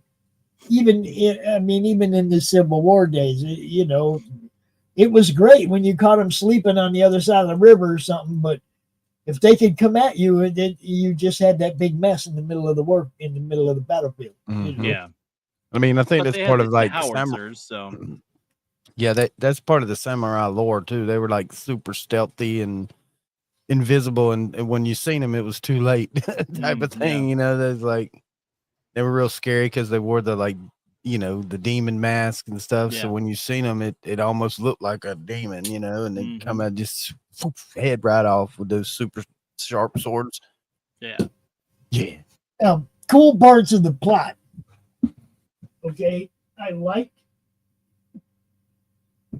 the Civil War days, it was great when you caught them sleeping on the other side of the river or something. But if they could come at you, you just had that big mess in the middle of the battlefield. Mm-hmm. Yeah. I mean, I think that's part of like howitzers, so. Yeah, that's part of the samurai lore too. They were like super stealthy and invisible, and when you seen them, it was too late type of thing. Yeah. There's like they were real scary because they wore the like the demon mask and stuff. Yeah. So when you seen them, it almost looked like a demon, and they come out just head right off with those super sharp swords. Yeah. Cool parts of the plot. Okay, I liked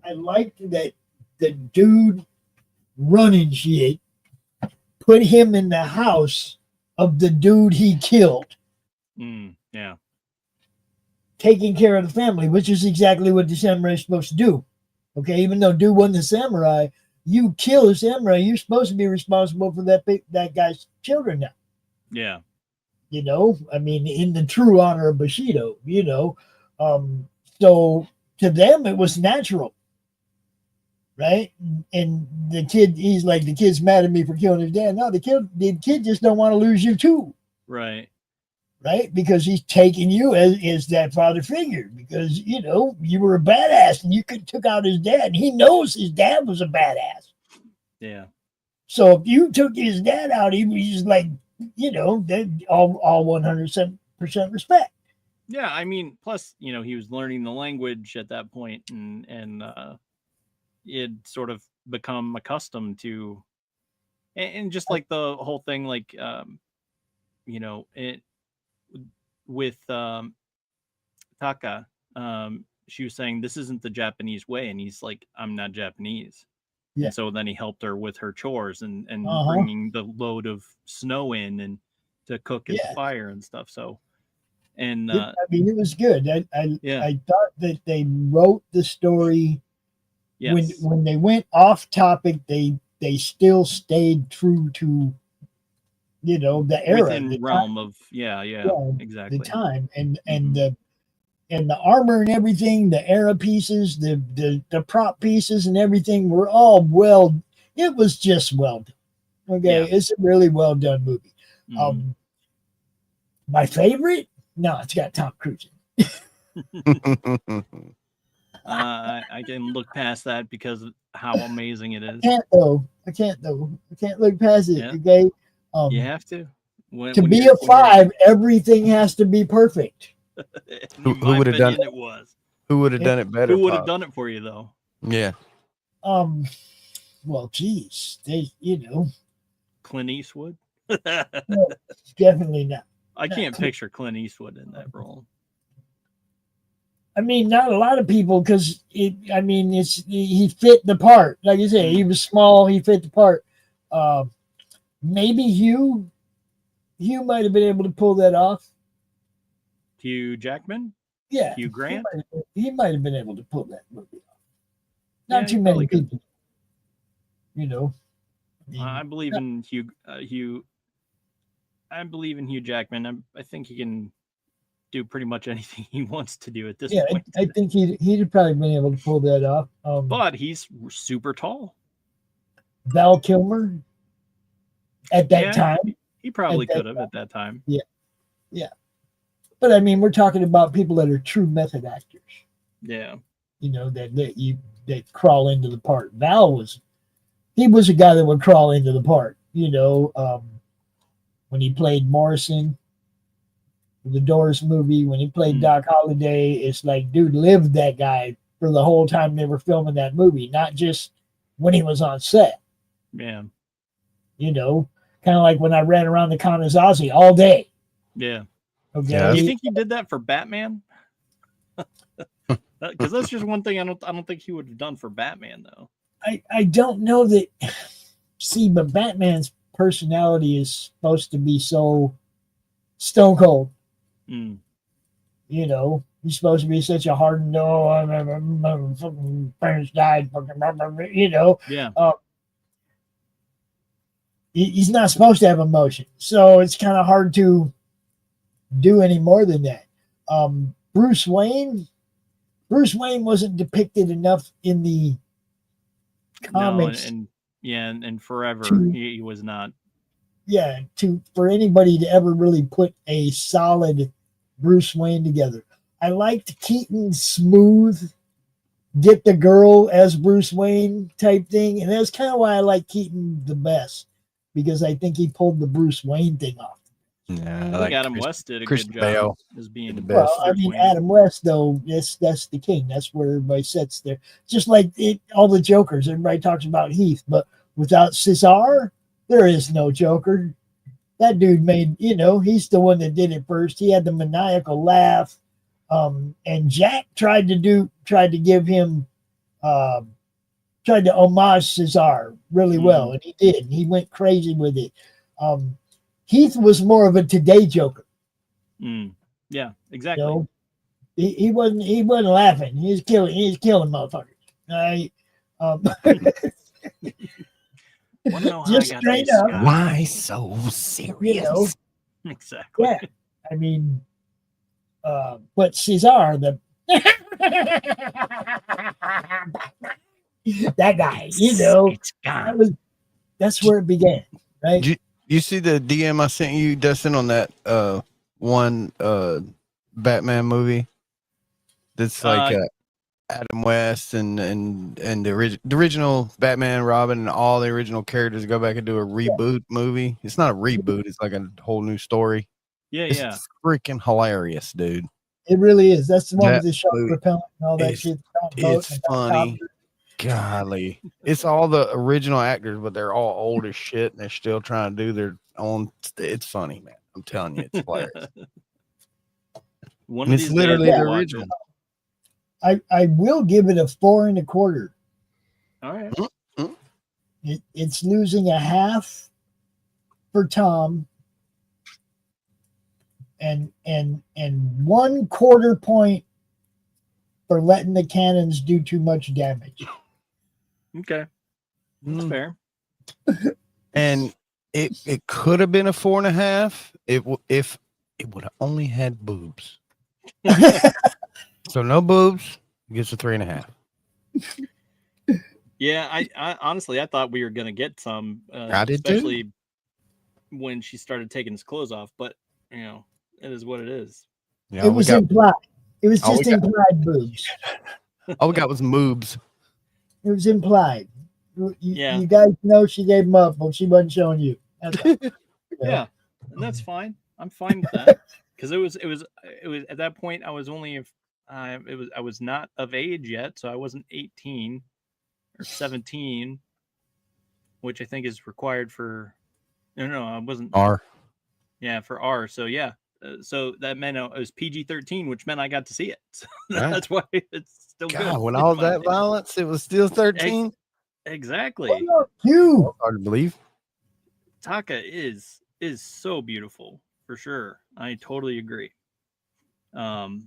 that the dude running shit put him in the house of the dude he killed. Yeah. Taking care of the family, which is exactly what the samurai is supposed to do. Okay, even though dude wasn't a samurai, you kill a samurai, you're supposed to be responsible for that guy's children now. Yeah. I mean, in the true honor of Bushido, so to them it was natural, right? And the kid, he's like, the kid's mad at me for killing his dad. No, the kid just don't want to lose you too. Right. Because he's taking you as that father figure, because you were a badass and you took out his dad, and he knows his dad was a badass. Yeah. So if you took his dad out, he's like, all 100% respect. Yeah, I mean, plus he was learning the language at that point, and it sort of become accustomed to, and just like the whole thing, like it with Taka, she was saying this isn't the Japanese way, and he's like, I'm not Japanese. Yeah. And so then he helped her with her chores and bringing the load of snow in and to cook his fire and stuff. So, and I mean, it was good. I thought that they wrote the story. Yes. When they went off topic, they still stayed true to the era, within the realm time. Of exactly the time and the armor and everything, the era pieces, the prop pieces and everything were all it was just well done. Okay, it's a really well done movie. My favorite? No, it's got Tom Cruise. I can look past that because of how amazing it is. I can't look past it. Yeah. Okay. You have to. To be a 5, everything has to be perfect. Who would have done it? Who would have done it better? Who would have done it for you though? Yeah. Well, geez, Clint Eastwood. No, definitely not. I can't picture Clint Eastwood in that role. I mean, not a lot of people, because he fit the part. Like you say, he was small, he fit the part. Maybe Hugh might have been able to pull that off. Hugh Jackman? Yeah. Hugh Grant? He might have been able to pull that movie off. Not too many people. I believe in Hugh. I believe in Hugh Jackman. I think he can do pretty much anything he wants to do at this point. I think he'd have probably been able to pull that off. But he's super tall. Val Kilmer at that time. He probably could have at that time. Yeah. Yeah. But I mean, we're talking about people that are true method actors. Yeah. That crawl into the part. Val was a guy that would crawl into the part, when he played Morrison, the Doors movie, when he played Doc Holliday, it's like, dude lived that guy for the whole time they were filming that movie, not just when he was on set. Yeah. Kind of like when I ran around the Kanazazi all day. Yeah. Okay. Yeah. Do you think he did that for Batman? Because that's just one thing I don't think he would have done for Batman, though. I don't know that. See, but Batman's personality is supposed to be so stone cold. He's supposed to be such a hardened, fucking parents died, Yeah. He's not supposed to have emotion, so it's kind of hard to do any more than that. Bruce Wayne wasn't depicted enough in the comics. No, and forever he was not. Yeah, for anybody to ever really put a solid Bruce Wayne together. I liked Keaton's smooth, get the girl as Bruce Wayne type thing, and that's kind of why I like Keaton the best, because I think he pulled the Bruce Wayne thing off. Yeah, I think Adam West did a Christian good job Bale as being did the Well, best. I mean, Adam West, though, that's the king. That's where everybody sits there. Just like all the Jokers, everybody talks about Heath, but without Cesar, there is no Joker. That dude made, he's the one that did it first. He had the maniacal laugh, and Jack tried to give him, tried to homage Cesar really well, and he did. He went crazy with it. Heath was more of a today Joker. Yeah, exactly. He wasn't laughing. He was killing motherfuckers. Want to know how just I got straight these up. scars? Why so serious? Exactly. Yeah, I mean, but Cesar, that guy, It's gone. That's where it began, right? You see the DM I sent you, Dustin, on that one Batman movie? That's like Adam West and the original Batman, Robin, and all the original characters go back and do a reboot movie. It's not a reboot; it's like a whole new story. It's freaking hilarious, dude. It really is. That's the one with the shark repellent and all that shit. It's funny. Golly, it's all the original actors, but they're all old as shit, and they're still trying to do their own. It's funny, man. I'm telling you, it's hilarious. It's literally the original. I will give it a 4 1/4. All right. It's losing a half for Tom, and 1/4 point for letting the cannons do too much damage. Okay, that's fair. And it could have been a 4.5 if it would have only had boobs. So no boobs, gets a 3.5. Yeah, I honestly I thought we were gonna get some, I did especially too. when she started taking his clothes off. But it is what it is. Yeah, it was implied. It was just implied boobs. All we got was moobs. It was implied. You guys know she gave them up, but she wasn't showing you. Yeah, and that's fine. I'm fine with that because it was at that point I was only I was not of age yet, so I wasn't 18 or 17, which I think is required for. No, I wasn't. R. Yeah, for R. So yeah. So that meant it was PG-13, which meant I got to see it. So that's why it's still good. When all that violence, it was still 13. Exactly. You hard to believe. Taka is so beautiful for sure. I totally agree. Yeah.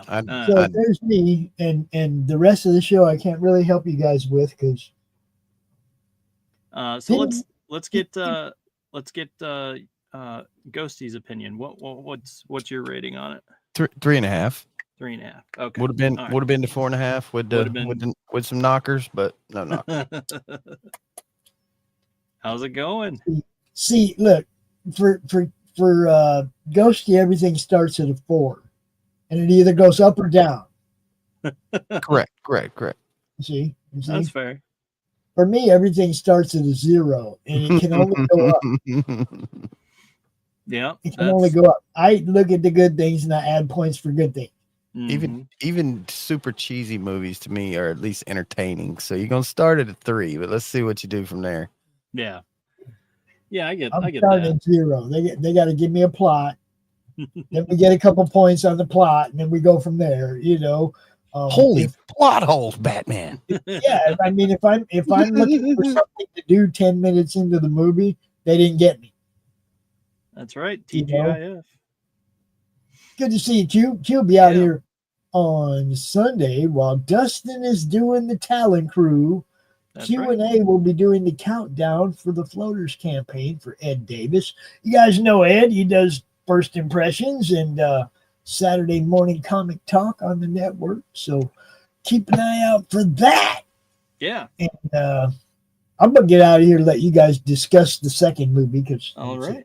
So there's me, and the rest of the show I can't really help you guys with because. So let's get Ghosty's opinion. What's your rating on it? 3.5. 3.5. Okay. Would have been to 4.5 with some knockers, but no knockers. How's it going? See, look, for Ghosty, everything starts at a 4, and it either goes up or down. Correct. See? That's fair. For me, everything starts at a 0, and it can only go up. Yeah, it can only go up. I look at the good things and I add points for good things. Even super cheesy movies to me are at least entertaining. So you're gonna start at a 3, but let's see what you do from there. Yeah, I get starting that. At 0. They got to give me a plot. Then we get a couple points on the plot, and then we go from there. Holy plot holes, Batman. Yeah, I mean, if I'm looking for something to do 10 minutes into the movie, they didn't get me. That's right, TGIF. Good to see you, Q. Q will be out here on Sunday while Dustin is doing the Talon Crew. That's Q&A will be doing the countdown for the Floaters campaign for Ed Davis. You guys know Ed. He does First Impressions and Saturday morning comic talk on the network. So keep an eye out for that. Yeah. And I'm going to get out of here and let you guys discuss the second movie. Because all right.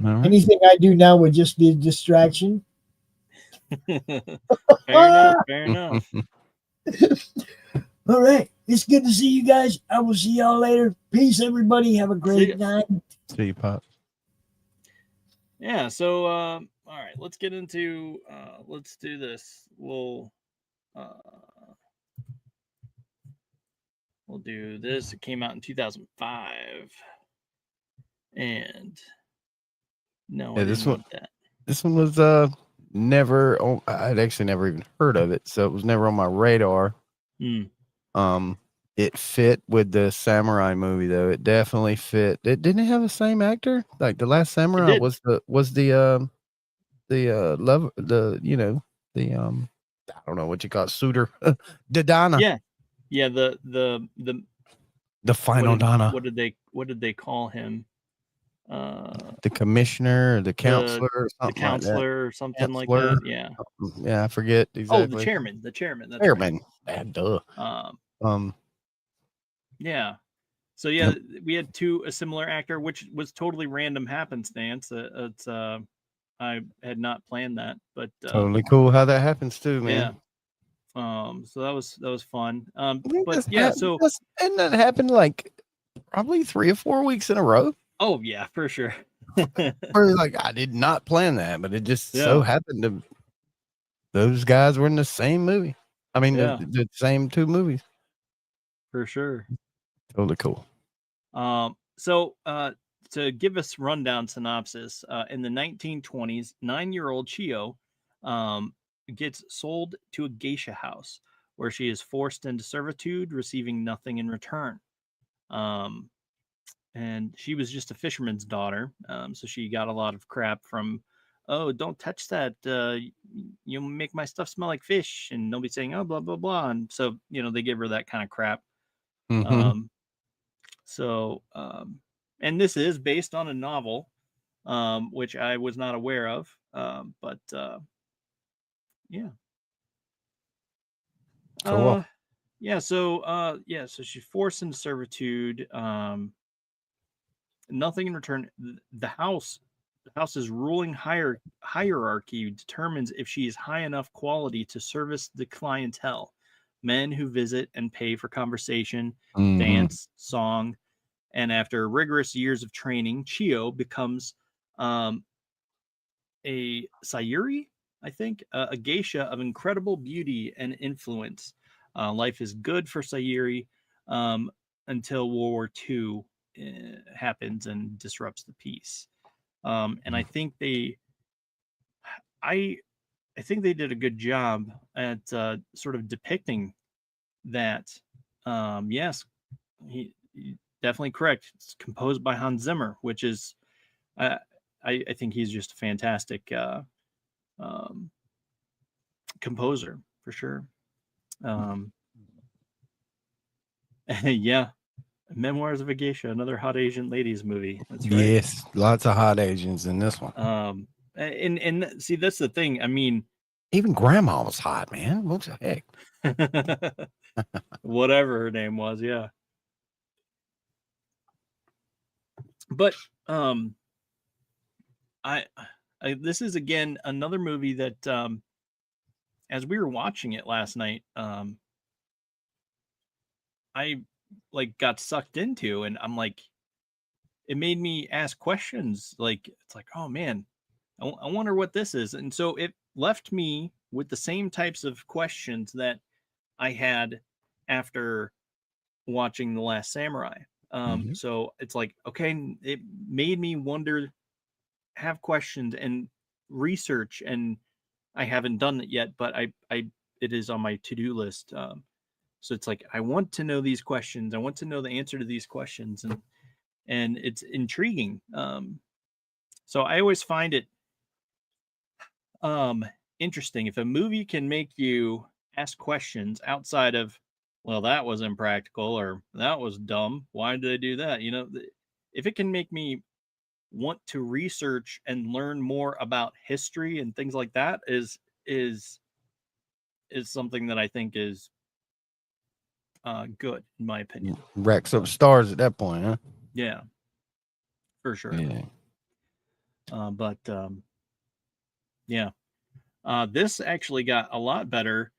Anything I do now would just be a distraction. Fair enough. All right. It's good to see you guys. I will see y'all later. Peace, everybody. Have a great night. See you, Pop. Yeah. So, all right, let's get into. Let's do this. We'll do this. It came out in 2005, and no, I Yeah, didn't want that. this one was never. I'd actually never even heard of it, so it was never on my radar. It fit with the samurai movie though. It definitely fit. It didn't have the same actor. Like the Last Samurai was the love the I don't know what you call it, suitor Didana. Yeah. The final Donna. What did they call him? The commissioner, the counselor, or something the counselor, like or something like that. Yeah. Yeah, I forget exactly. Oh, the chairman. The chairman. That's chairman. right. Duh. Yeah. So yeah, we had a similar actor, which was totally random happenstance. I had not planned that, but totally cool how that happens too, man. Yeah. So that was fun. And that happened like probably 3 or 4 weeks in a row. Oh yeah, for sure. Or like I did not plan that, but it just so happened to. Those guys were in the same movie. I mean, the same 2 movies. For sure. Totally cool. So to give us rundown synopsis, in the 1920s, 9-year-old Chio gets sold to a geisha house where she is forced into servitude, receiving nothing in return. And she was just a fisherman's daughter, so she got a lot of crap from, oh, don't touch that, you'll make my stuff smell like fish, and they'll be saying, oh, blah blah blah, and so they give her that kind of crap. And this is based on a novel, which I was not aware of, but yeah. Cool. So she's forced into servitude, nothing in return. The house's ruling hierarchy determines if she is high enough quality to service the clientele, men who visit and pay for conversation, dance, song. And after rigorous years of training, Chio becomes a Sayuri, I think, a geisha of incredible beauty and influence. Life is good for Sayuri until World War II happens and disrupts the peace. And I think they did a good job at sort of depicting that. Yes, he definitely correct. It's composed by Hans Zimmer, which is I think he's just a fantastic composer for sure. Yeah. Memoirs of a Geisha, another hot Asian ladies movie. That's right. Yes, lots of hot Asians in this one. And see, that's the thing. I mean, even Grandma was hot, man. What the heck? Whatever her name was, yeah. But I this is again another movie that as we were watching it last night, I got sucked into, and I'm like, it made me ask questions. Like, it's like, oh man, I wonder what this is. And so it left me with the same types of questions that I had after watching The Last Samurai. So it's like, okay, it made me wonder, have questions and research, and I haven't done it yet, but it is on my to-do list. So it's like, I want to know these questions. I want to know the answer to these questions, and it's intriguing. So I always find it interesting if a movie can make you ask questions outside of, well, that was impractical, or that was dumb, why did they do that? If it can make me want to research and learn more about history and things like that, is something that I think is good, in my opinion. Racks up stars at that point, huh? Yeah, for sure. Yeah. This actually got a lot better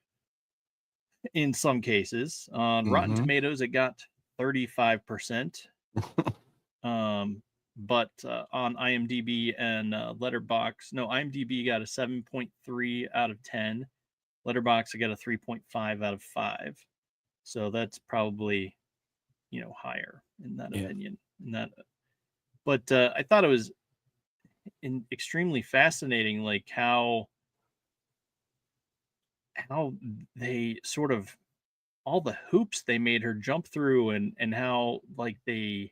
in some cases. On Rotten Tomatoes, it got 35%. but on IMDb and Letterboxd, no, IMDb got a 7.3 out of 10. Letterboxd, I got a 3.5 out of 5. So that's probably, higher in that opinion. In that, but I thought it was extremely fascinating, like how they sort of, all the hoops they made her jump through, and how like the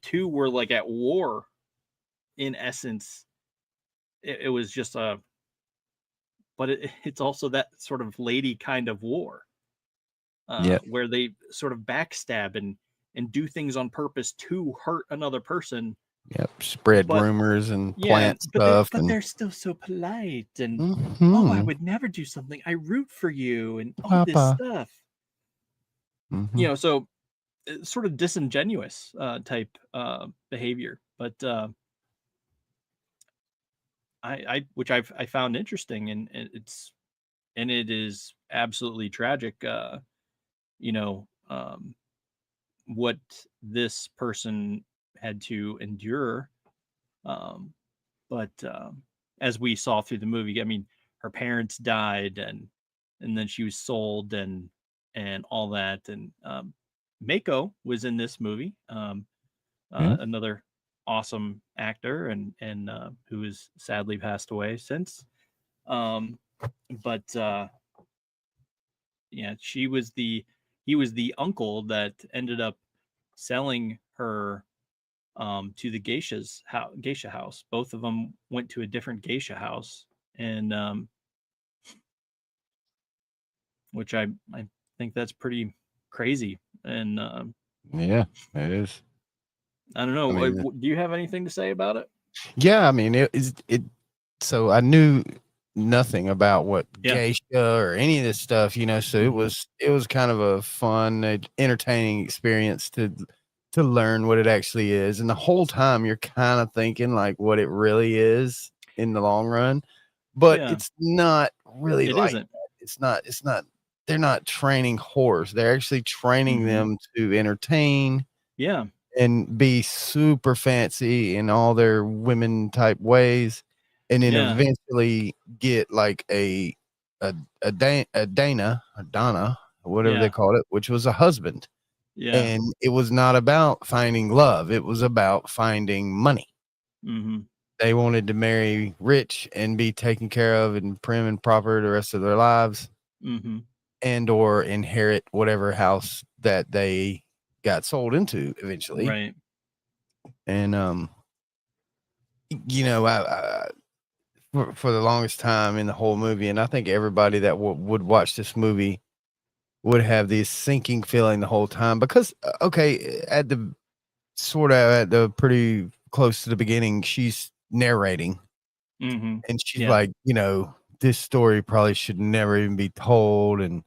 two were like at war in essence. It was just but it's also that sort of lady kind of war, where they sort of backstab and do things on purpose to hurt another person. Yep, spread rumors and plant stuff, but they're still so polite, and I would never do something. I root for you, and all this stuff. So it's sort of disingenuous type behavior, but which I found interesting, and it is absolutely tragic. What this person had to endure. But as we saw through the movie, I mean, her parents died, and then she was sold, and all that. And Mako was in this movie, another awesome actor, and who has sadly passed away since. But yeah, he was the uncle that ended up selling her to the geisha house. Both of them went to a different geisha house, and which I think that's pretty crazy. And yeah, it is. I don't know. I mean, do you have anything to say about it? Yeah, I mean, it. So I knew nothing about what geisha or any of this stuff, so it was kind of a fun, entertaining experience to learn what it actually is. And the whole time you're kind of thinking like what it really is in the long run, but it's not really like that. It's not, they're not training whores. They're actually training them to entertain. Yeah. And be super fancy in all their women type ways. And then eventually get like a Dana, or Donna, or whatever they called it, which was a husband. Yeah. And it was not about finding love. It was about finding money. They wanted to marry rich and be taken care of and prim and proper the rest of their lives, and or inherit whatever house that they got sold into eventually. Right. And for the longest time in the whole movie, and I think everybody that would watch this movie would have this sinking feeling the whole time, because at the pretty close to the beginning, she's narrating, and she's like, this story probably should never even be told, and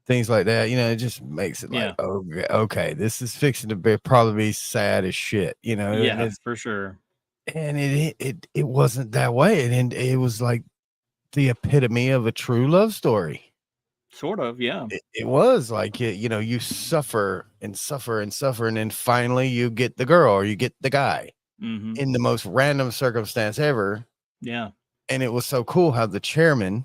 things like that. It just makes it like, okay, this is fixing to probably be sad as shit. Yeah, for sure. And it wasn't that way, and it was like the epitome of a true love story. Sort of, yeah. It was like, you suffer and suffer and suffer, and then finally you get the girl or you get the guy in the most random circumstance ever. Yeah. And it was so cool how the chairman,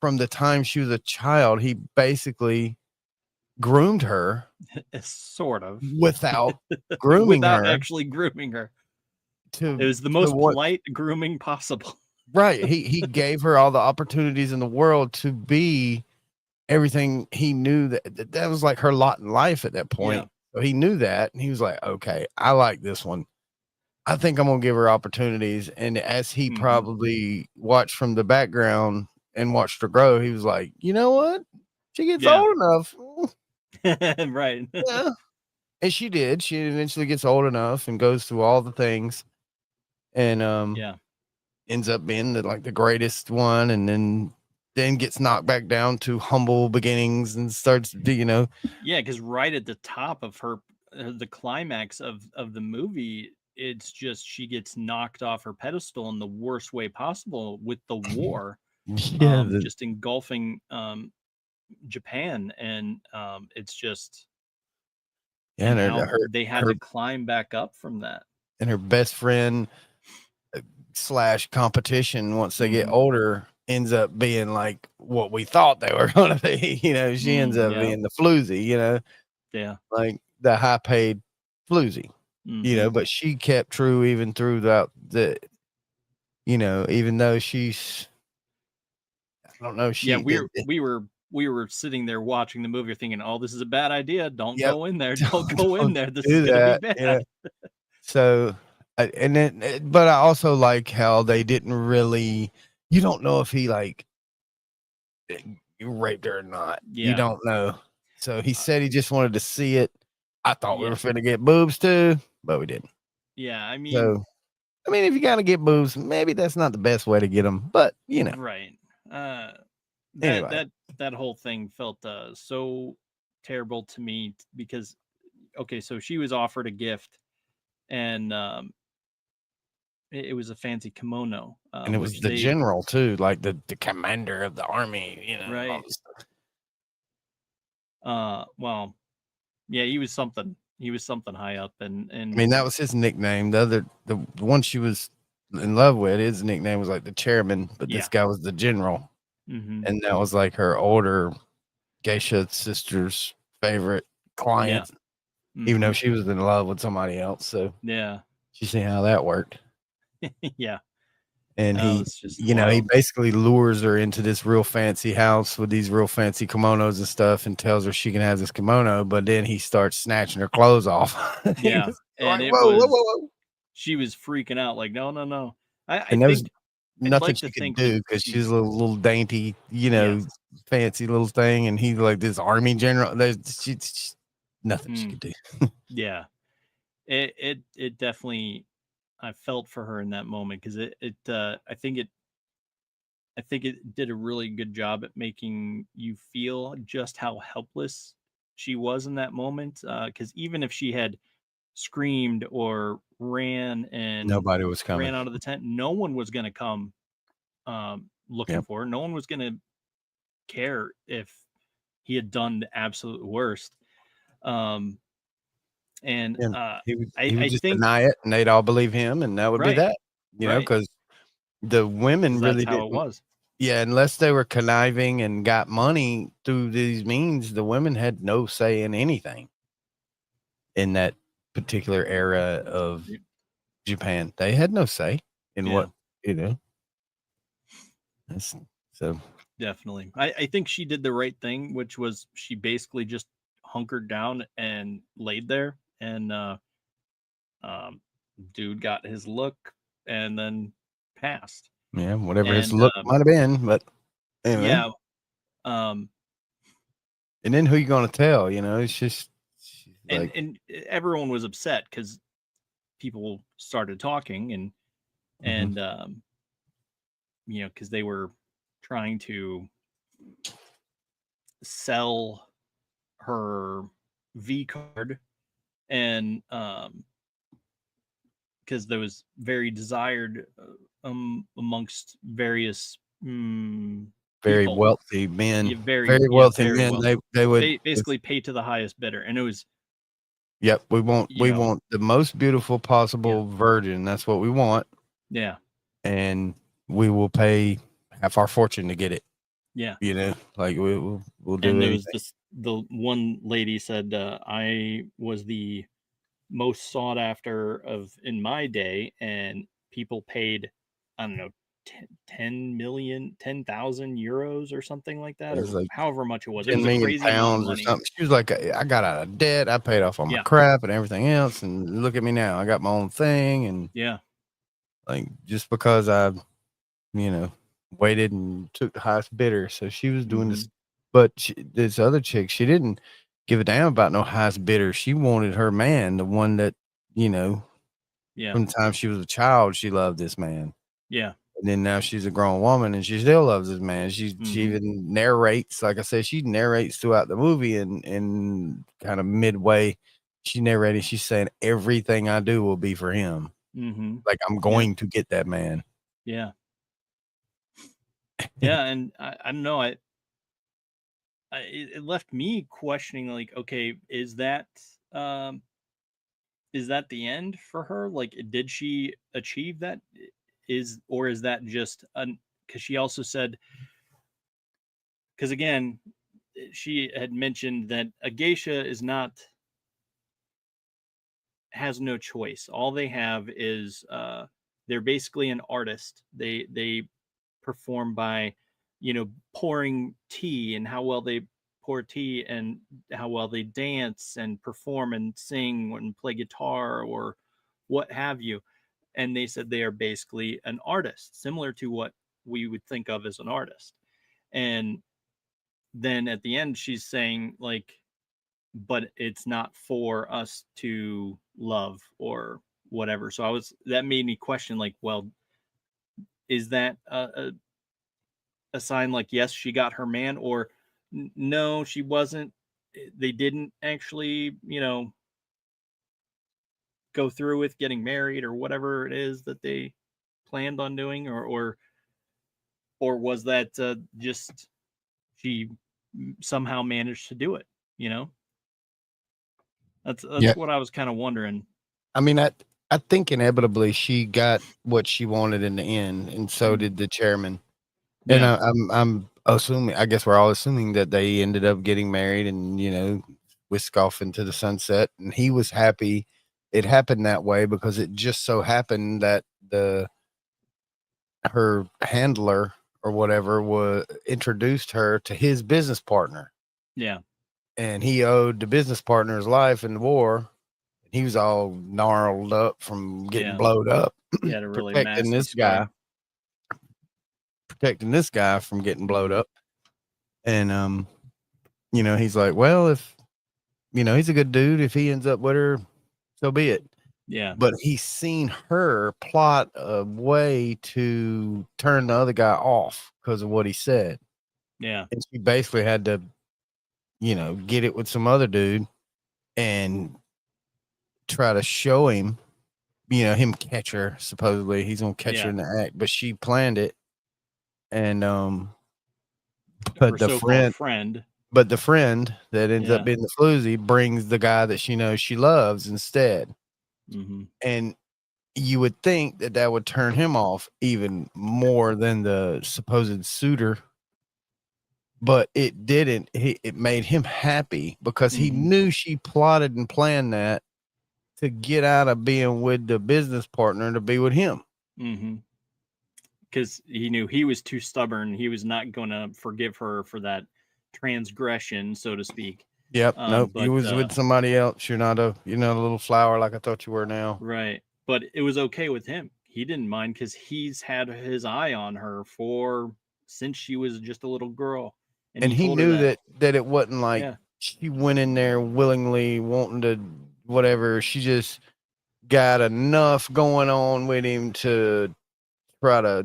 from the time she was a child, he basically groomed her, sort of, without grooming without her, actually grooming her. It was the most polite grooming possible. Right. He gave her all the opportunities in the world to be everything he knew that was like her lot in life at that point. So he knew that, and he was like, okay, I like this one. I think I'm gonna give her opportunities. And as he probably watched from the background and watched her grow, he was like, you know what? She gets old enough. Right. Yeah. And she did. She eventually gets old enough and goes through all the things. And ends up being the greatest one, and then gets knocked back down to humble beginnings and starts, because right at the top of her, the climax of the movie, it's just she gets knocked off her pedestal in the worst way possible with the war, just engulfing Japan, and it's just Yeah, and and how they had to climb back up from that. And her best friend / competition, once they get Mhm. older, ends up being like what we thought they were going to be. You know, she ends up being the floozy, you know, like the high paid floozy, you know, but she kept true even throughout the, you know, even though she's, I don't know, we were sitting there watching the movie thinking, oh, this is a bad idea. Don't Yep. go in there. Don't go in there. This do is going to that, be bad. you know? So, and then, but I also like how they didn't really, you don't know if he like raped her or not. You don't know. So he said he just wanted to see it. I thought we were finna get boobs too, but we didn't. Yeah, I mean, so, I mean, if you gotta get boobs, maybe that's not the best way to get them, but you know, right. Anyway. That whole thing felt so terrible to me because, okay, so she was offered a gift, and it was a fancy kimono, and it was the general too, like the commander of the army, you know, right? all this stuff. Well, yeah, he was something. He was something high up, and I mean, that was his nickname. The one she was in love with, his nickname was like the chairman, but this guy was the general, and that was like her older Geisha sister's favorite client, even though she was in love with somebody else. So yeah, you see how that worked. Yeah, and he, you know, he basically lures her into this real fancy house with these real fancy kimonos and stuff, and tells her she can have this kimono, but then he starts snatching her clothes off. Yeah, and like, whoa. She was freaking out, like, no. I think nothing she could do because she's a little dainty, you know, fancy little thing, and he's like this army general. There's nothing she could do. Yeah, it definitely, I felt for her in that moment because I think it did a really good job at making you feel just how helpless she was in that moment. Because even if she had screamed or ran and Nobody was coming. ran out of the tent, no one was going to come looking for her. No one was going to care if he had done the absolute worst. And he would I just think deny it, and they'd all believe him, and that would be that. You know, because the women really how didn't. it was. Yeah, unless they were conniving and got money through these means, the women had no say in anything in that particular era of Japan. They had no say in what, you know. So definitely. I think she did the right thing, which was she basically just hunkered down and laid there, and dude got his look and then passed. Yeah, whatever his look might have been, but anyway. Yeah. And then who you gonna tell? You know, it's just like, and everyone was upset because people started talking and you know, because they were trying to sell her V card, and because there was very desired amongst various very people. wealthy men, Yeah, very wealthy men. They would basically pay to the highest bidder, and it was. Yep, we want the most beautiful possible virgin. That's what we want. Yeah, and we will pay half our fortune to get it. Yeah, you know, like we'll do. And there was the one lady said, I was the most sought after of in my day, and people paid, I don't know, 10,000 euros or something like that, or like however much it was. It 10 was a million crazy amount of pounds or money. something. She was like, I got out of debt. I paid off all my crap and everything else. And look at me now. I got my own thing. And like, just because I, you know, waited and took the highest bidder. So she was doing this, but this other chick, she didn't give a damn about no highest bidder. She wanted her man, the one that, you know, from the time she was a child, she loved this man. Yeah. And then now she's a grown woman and she still loves this man. She even narrates, like I said, she narrates throughout the movie, and kind of midway, she narrated, she's saying, everything I do will be for him. Like, I'm going to get that man. Yeah. Yeah. And I don't know. It left me questioning, like, okay, is that is that the end for her? Like, did she achieve that? Is that just because she also said, because again, she had mentioned that a geisha has no choice. All they have is they're basically an artist. They perform by, pouring tea, and how well they pour tea, and how well they dance and perform and sing and play guitar or what have you. And they said they are basically an artist, similar to what we would think of as an artist. And then at the end, she's saying, like, but it's not for us to love or whatever. So that made me question, like, well, is that a sign, like, yes, she got her man, or no, she wasn't? They didn't actually, go through with getting married or whatever it is that they planned on doing, or was that just she somehow managed to do it? That's what I was kind of wondering. I mean, I think inevitably she got what she wanted in the end, and so did the chairman. Yeah. And I'm assuming, I guess we're all assuming that they ended up getting married and whisk off into the sunset, and he was happy it happened that way, because it just so happened that her handler or whatever introduced her to his business partner. Yeah. And he owed the business partner his life in the war. He was all gnarled up from getting blowed up. He had a really protecting this guy from getting blowed up. And he's like, well, if he's a good dude, if he ends up with her, so be it. Yeah. But he's seen her plot a way to turn the other guy off because of what he said. Yeah. And she basically had to, get it with some other dude and try to show him, him catch her. Supposedly he's gonna catch her in the act, but she planned it. And but the friend that ends up being the floozy brings the guy that she knows she loves instead. Mm-hmm. And you would think that would turn him off even more than the supposed suitor, but it didn't. It made him happy because he knew she plotted and planned that to get out of being with the business partner to be with him. Mm-hmm. Because he knew he was too stubborn. He was not going to forgive her for that transgression, so to speak. Yep. Nope. You was with somebody else. You're not a little flower like I thought you were now. Right. But it was okay with him. He didn't mind because he's had his eye on her since she was just a little girl. And he knew that it wasn't like she went in there willingly wanting to whatever. She just got enough going on with him to try to,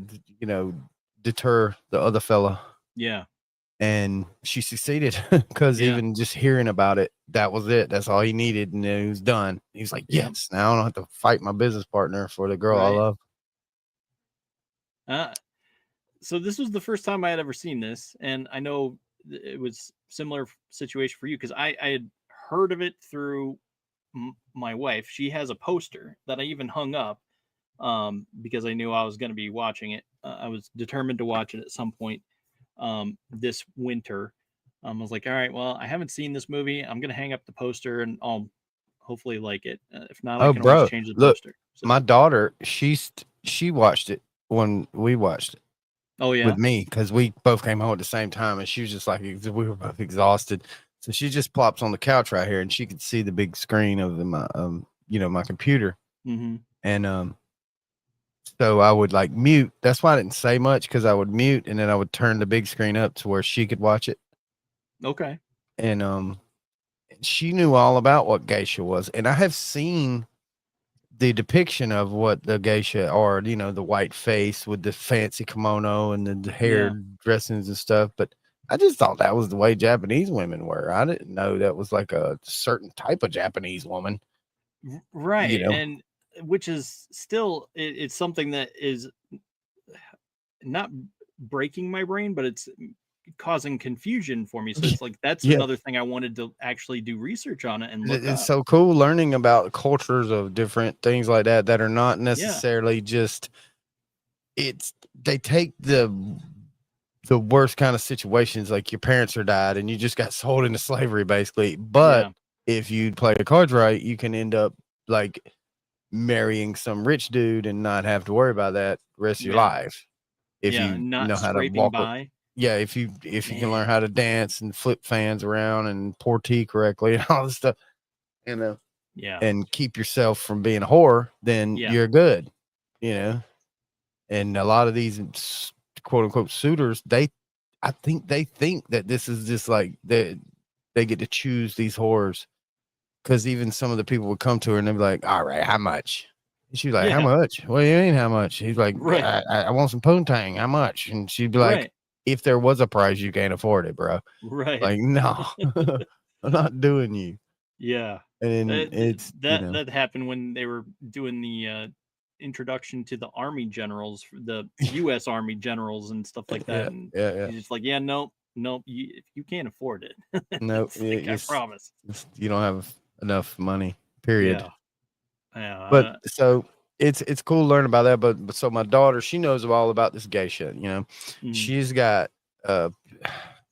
deter the other fella. Yeah. And she succeeded because even just hearing about it, that was it. That's all he needed. And then he was done. He was like, yes, now I don't have to fight my business partner for the girl I love. So this was the first time I had ever seen this. And I know it was similar situation for you because I had heard of it through my wife. She has a poster that I even hung up because I knew I was going to be watching it. I was determined to watch it at some point this winter. I was like, all right, well, I haven't seen this movie. I'm going to hang up the poster and I'll hopefully like it. If not, I can always change the poster. So. My daughter, she watched it when we watched it. Oh, yeah. With me, because we both came home at the same time, and she was just like, we were both exhausted. So she just plops on the couch right here, and she could see the big screen of my my computer. Mm-hmm. And so I would like mute. That's why I didn't say much, because I would mute, and then I would turn the big screen up to where she could watch it. Okay. And she knew all about what geisha was, and I have seen the depiction of what the geisha are, the white face with the fancy kimono and the hair dressings and stuff. But I just thought that was the way Japanese women were. I didn't know that was like a certain type of Japanese woman. Right. And which is still, it's something that is not breaking my brain, but it's causing confusion for me. So it's like that's Yeah. another thing I wanted to actually do research on it and look It's up. so cool learning about cultures of different things like that are not necessarily just. They take the worst kind of situations, like your parents are died and you just got sold into slavery, basically. But if you play the cards right, you can end up like marrying some rich dude and not have to worry about that the rest of your life. If you not know how to scraping walk by. if you can learn how to dance and flip fans around and pour tea correctly and all this stuff, and keep yourself from being a whore, then you're good, And a lot of these quote unquote suitors, I think they think that this is just like they get to choose these whores, because even some of the people would come to her and they'd be like, all right, how much? And she'd be like, how much? What do you mean how much? He's like, I want some poontang, how much? And she'd be like, if there was a price, you can't afford it, bro. Like, no, I'm not doing you. And it's that happened when they were doing the introduction to the Army generals, the U.S. Army generals and stuff like that. And he's just like, nope, if you can't afford it, nope, like, I promise you don't have enough money, period. But so it's cool learning about that. But so my daughter, she knows all about this geisha, she's got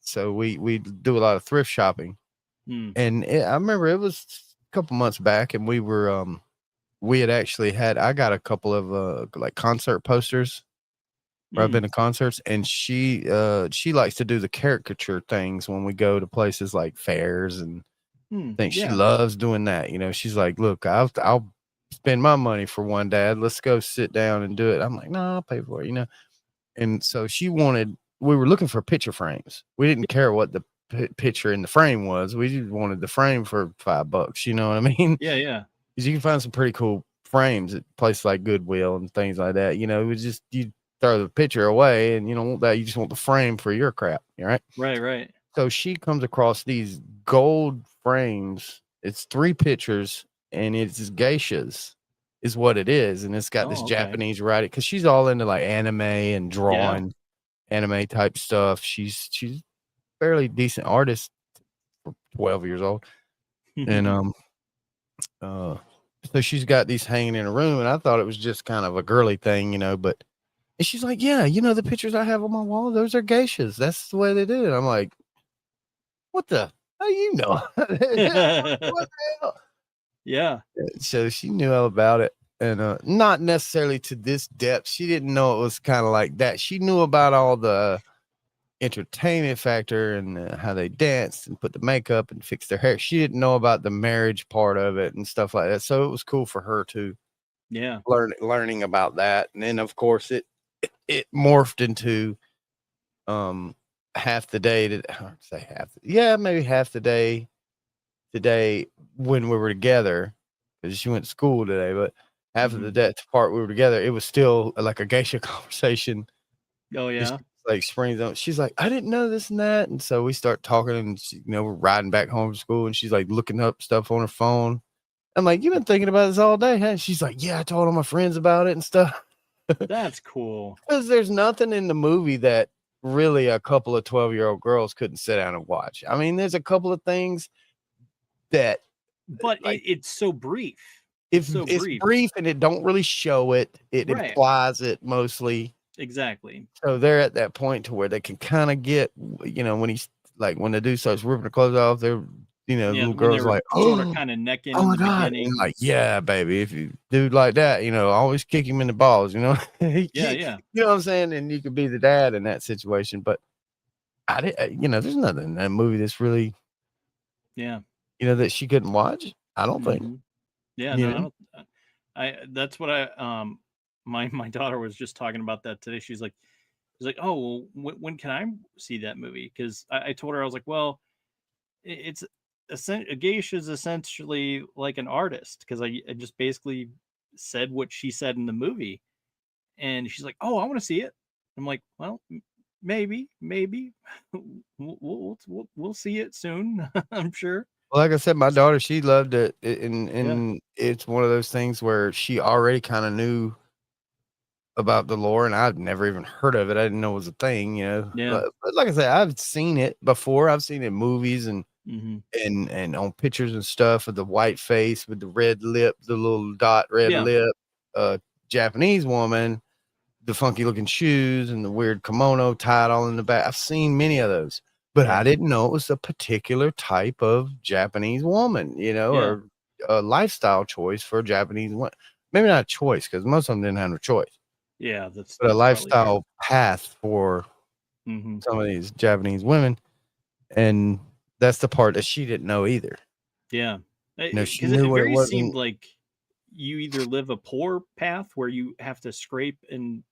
so we do a lot of thrift shopping. And I remember it was a couple months back, and we were we had actually I got a couple of like concert posters where I've been to concerts, and she likes to do the caricature things when we go to places like fairs and things. She loves doing that. She's like, look, I'll spend my money for one, Dad. Let's go sit down and do it. I'm like, no, I'll pay for it, And so we were looking for picture frames. We didn't care what the picture in the frame was. We just wanted the frame for $5. You know what I mean? Because you can find some pretty cool frames at places like Goodwill and things like that. It was just, you throw the picture away and you don't want that. You just want the frame for your crap. Right. So she comes across these gold frames. It's 3 pictures and it's geishas is what it is. And it's got this Japanese writing, because she's all into like anime and drawing anime type stuff. She's fairly decent artist for 12 years old. And so she's got these hanging in a room, and I thought it was just kind of a girly thing, but and she's like, yeah, the pictures I have on my wall, those are geishas. That's the way they do it. I'm like, what the? How you know? What the hell? So she knew all about it, and not necessarily to this depth. She didn't know it was kind of like that. She knew about all the entertainment factor and how they danced and put the makeup and fixed their hair. She didn't know about the marriage part of it and stuff like that. So it was cool for her to learning about that. And then of course it morphed into half the day maybe half the day today when we were together, because she went to school today, but half of the day part we were together, it was still like a geisha conversation. Like springs on. She's like, I didn't know this and that. And so we start talking, and we're riding back home from school, and she's like looking up stuff on her phone. I'm like, you've been thinking about this all day, huh? She's like, yeah, I told all my friends about it and stuff. That's cool. Because there's nothing in the movie that really a couple of 12-year-old girls couldn't sit down and watch. I mean, there's a couple of things that, but like, it's so brief. It's brief, and it don't really show it. It implies it mostly. Exactly. So they're at that point to where they can kind of get, when he's like, when the dude starts ripping her clothes off, they're, little girls like, sort of kind of necking in the beginning. Like, yeah, baby, if you dude like that, always kick him in the balls, You know what I'm saying? And you could be the dad in that situation. But I did, there's nothing in that movie that's really, that she couldn't watch. I don't think. That's what my daughter was just talking about that today. She's like, oh, well, when can I see that movie? Because I told her, I was like, well, it's a geisha is essentially like an artist, because I just basically said what she said in the movie, and she's like, oh, I want to see it. I'm like, well, maybe we'll see it soon. I'm sure. Well, like I said, my daughter, she loved it, and it's one of those things where she already kind of knew about the lore, and I've never even heard of it. I didn't know it was a thing, you know. Yeah. But like I said, I've seen it before. I've seen it in movies and Mm-hmm. and on pictures and stuff of the white face with the red lip, the little dot red Yeah. lip, Japanese woman, the funky looking shoes and the weird kimono tied all in the back. I've seen many of those, but Yeah. I didn't know it was a particular type of Japanese woman, you know, Yeah. or a lifestyle choice for a Japanese woman. Maybe not a choice, because most of them didn't have no choice. Yeah, that's But a probably lifestyle true. path for Mm-hmm. some of these Japanese women. And that's the part that she didn't know either. Yeah. You know, she Because knew it what it very seemed wasn't. like you either live a poor path where you have to scrape and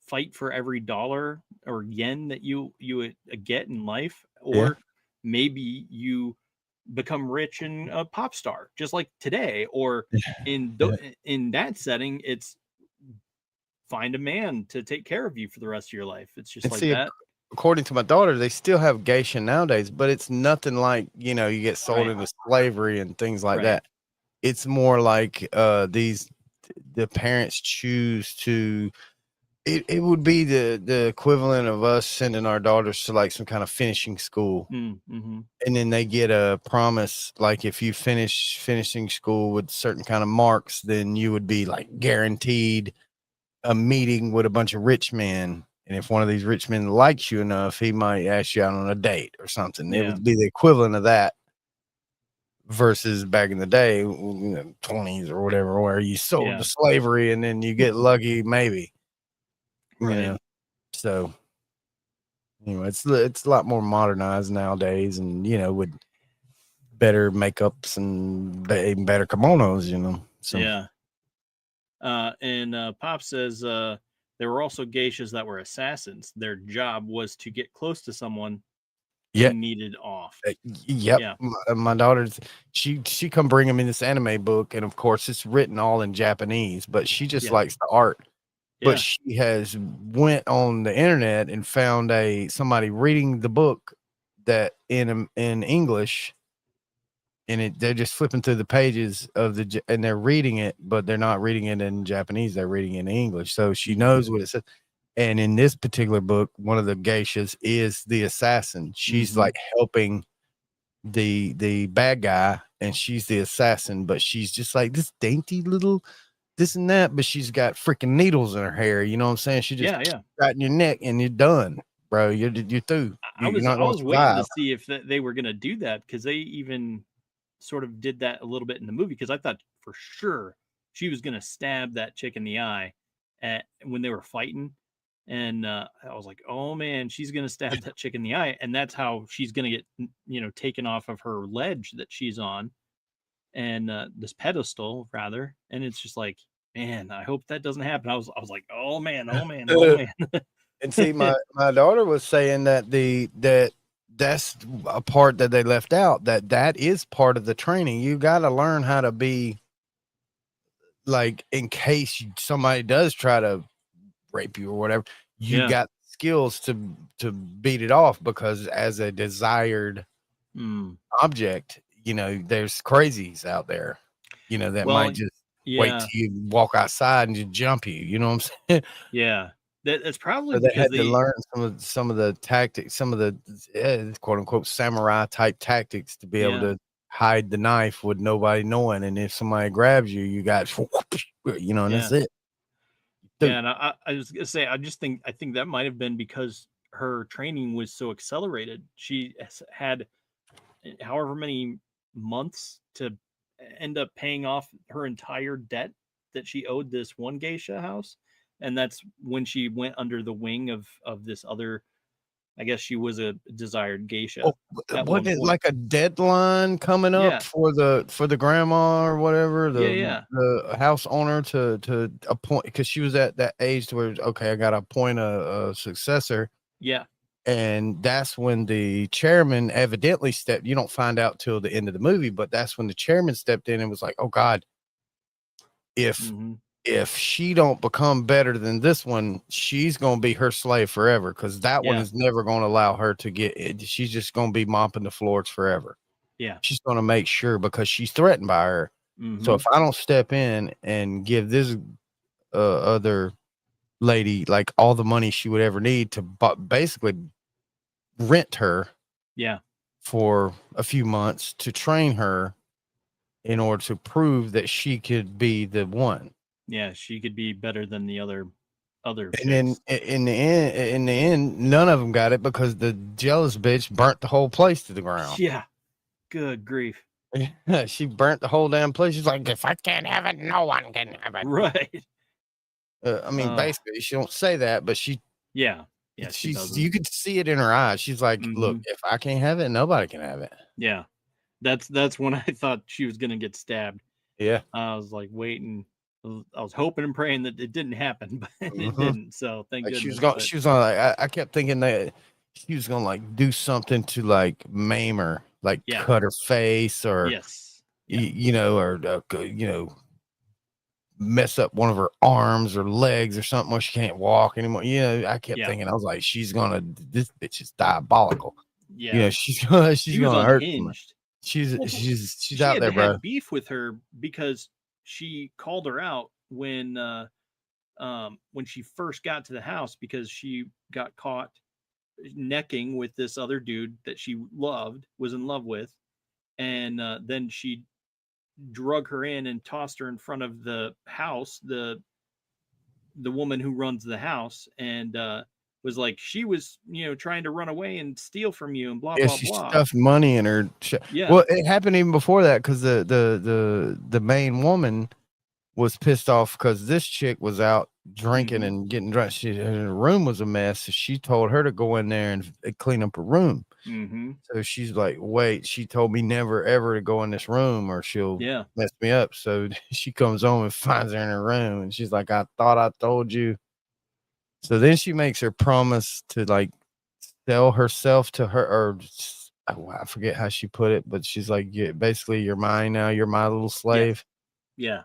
fight for every dollar or yen that you get in life, Yeah. or maybe you become rich and a pop star, just like today. Or in that setting, it's find a man to take care of you for the rest of your life. It's just And like see, that. according to my daughter, they still have geisha nowadays, but it's nothing like, you know, you get sold Right. into slavery and things like Right. that. It's more like the parents choose to. It would be the equivalent of us sending our daughters to like some kind of finishing school. Mm-hmm. And then they get a promise, like if you finishing school with certain kind of marks, then you would be like guaranteed a meeting with a bunch of rich men. And if one of these rich men likes you enough, he might ask you out on a date or something. It Yeah. would be the equivalent of that versus back in the day, you know, 20s or whatever, where you sold to slavery and then you get lucky, maybe. Right. You know? So anyway, it's a lot more modernized nowadays, and you know, with better makeups and even better kimonos, you know. So yeah. And Pop says there were also geishas that were assassins. Their job was to get close to someone who needed off. Yep. Yeah. My daughter's she come bring him in this anime book, and of course it's written all in Japanese, but she just likes the art. But she has went on the internet and found somebody reading the book that in English, and they're just flipping through the pages and they're reading it, but they're not reading it in Japanese, they're reading it in English. So she knows what it says. And in this particular book, one of the geishas is the assassin. She's like helping the bad guy, and she's the assassin, but she's just like this dainty little this and that, but she's got freaking needles in her hair. You know what I'm saying? She just right in your neck, and you're done, bro. You're through. I You're not going was to waiting survive. to see if they were going to do that, because they even sort of did that a little bit in the movie, because I thought for sure she was going to stab that chick in the eye when they were fighting. And I was like, oh man, she's going to stab that chick in the eye. And that's how she's going to get, you know, taken off of her ledge that she's on, and this pedestal rather. And it's just like, man, I hope that doesn't happen. I was like, oh man. And see, my daughter was saying that that's a part that they left out, that is part of the training. You got to learn how to be like, in case somebody does try to rape you or whatever, you got skills to beat it off, because as a desired object, you know, there's crazies out there, you know, that might just wait till you walk outside and just jump you. You know what I'm saying? Yeah. That's probably So they because had to learn some of the tactics, some of the quote unquote samurai type tactics to be able to hide the knife with nobody knowing. And if somebody grabs you, you got, you know, and that's it. Yeah, and I was gonna say, I think that might have been because her training was so accelerated. She had however many months to end up paying off her entire debt that she owed this one geisha house, and that's when she went under the wing of this other. I guess she was a desired geisha. Wasn't it like a deadline coming up for the grandma or whatever, the house owner to appoint, because she was at that age to where, okay, I got to appoint a successor. Yeah. And that's when the chairman evidently stepped. You don't find out till the end of the movie, but that's when the chairman stepped in and was like, oh God, if she don't become better than this one, she's going to be her slave forever, because that one is never going to allow her to get it. She's just going to be mopping the floors forever. Yeah. She's going to make sure, because she's threatened by her. So if I don't step in and give this other lady like all the money she would ever need to basically rent her for a few months to train her in order to prove that she could be the one. Yeah, she could be better than the other And chicks. then in the end, none of them got it because the jealous bitch burnt the whole place to the ground. Yeah. Good grief. She burnt the whole damn place. She's like, if I can't have it, no one can have it. Right. I mean, basically, she don't say that, but she she's you could see it in her eyes. She's like, look, if I can't have it, nobody can have it. Yeah. That's when I thought she was gonna get stabbed. Yeah. I was like waiting. I was hoping and praying that it didn't happen, but it didn't. So thank goodness. She was on like I kept thinking that she was gonna like do something to like maim her, like cut her face or you know, or you know, mess up one of her arms or legs or something where she can't walk anymore. You know, I kept thinking, I was like, this bitch is diabolical. Yeah. You know, she's gonna hurt them. She's out there, bro. Had beef with her because she called her out when she first got to the house because she got caught necking with this other dude that she was in love with, and then she drug her in and tossed her in front of the house, the woman who runs the house, and was like, she was, you know, trying to run away and steal from you and blah blah she blah. Stuffed money in her. Well, it happened even before that because the main woman was pissed off because this chick was out drinking and getting drunk. Her room was a mess. So she told her to go in there and clean up her room. So she's like, wait, she told me never ever to go in this room or she'll mess me up. So she comes home and finds her in her room and she's like, I thought I told you. So then she makes her promise to like sell herself to her, or I forget how she put it, but she's like, basically you're mine now. You're my little slave. Yeah.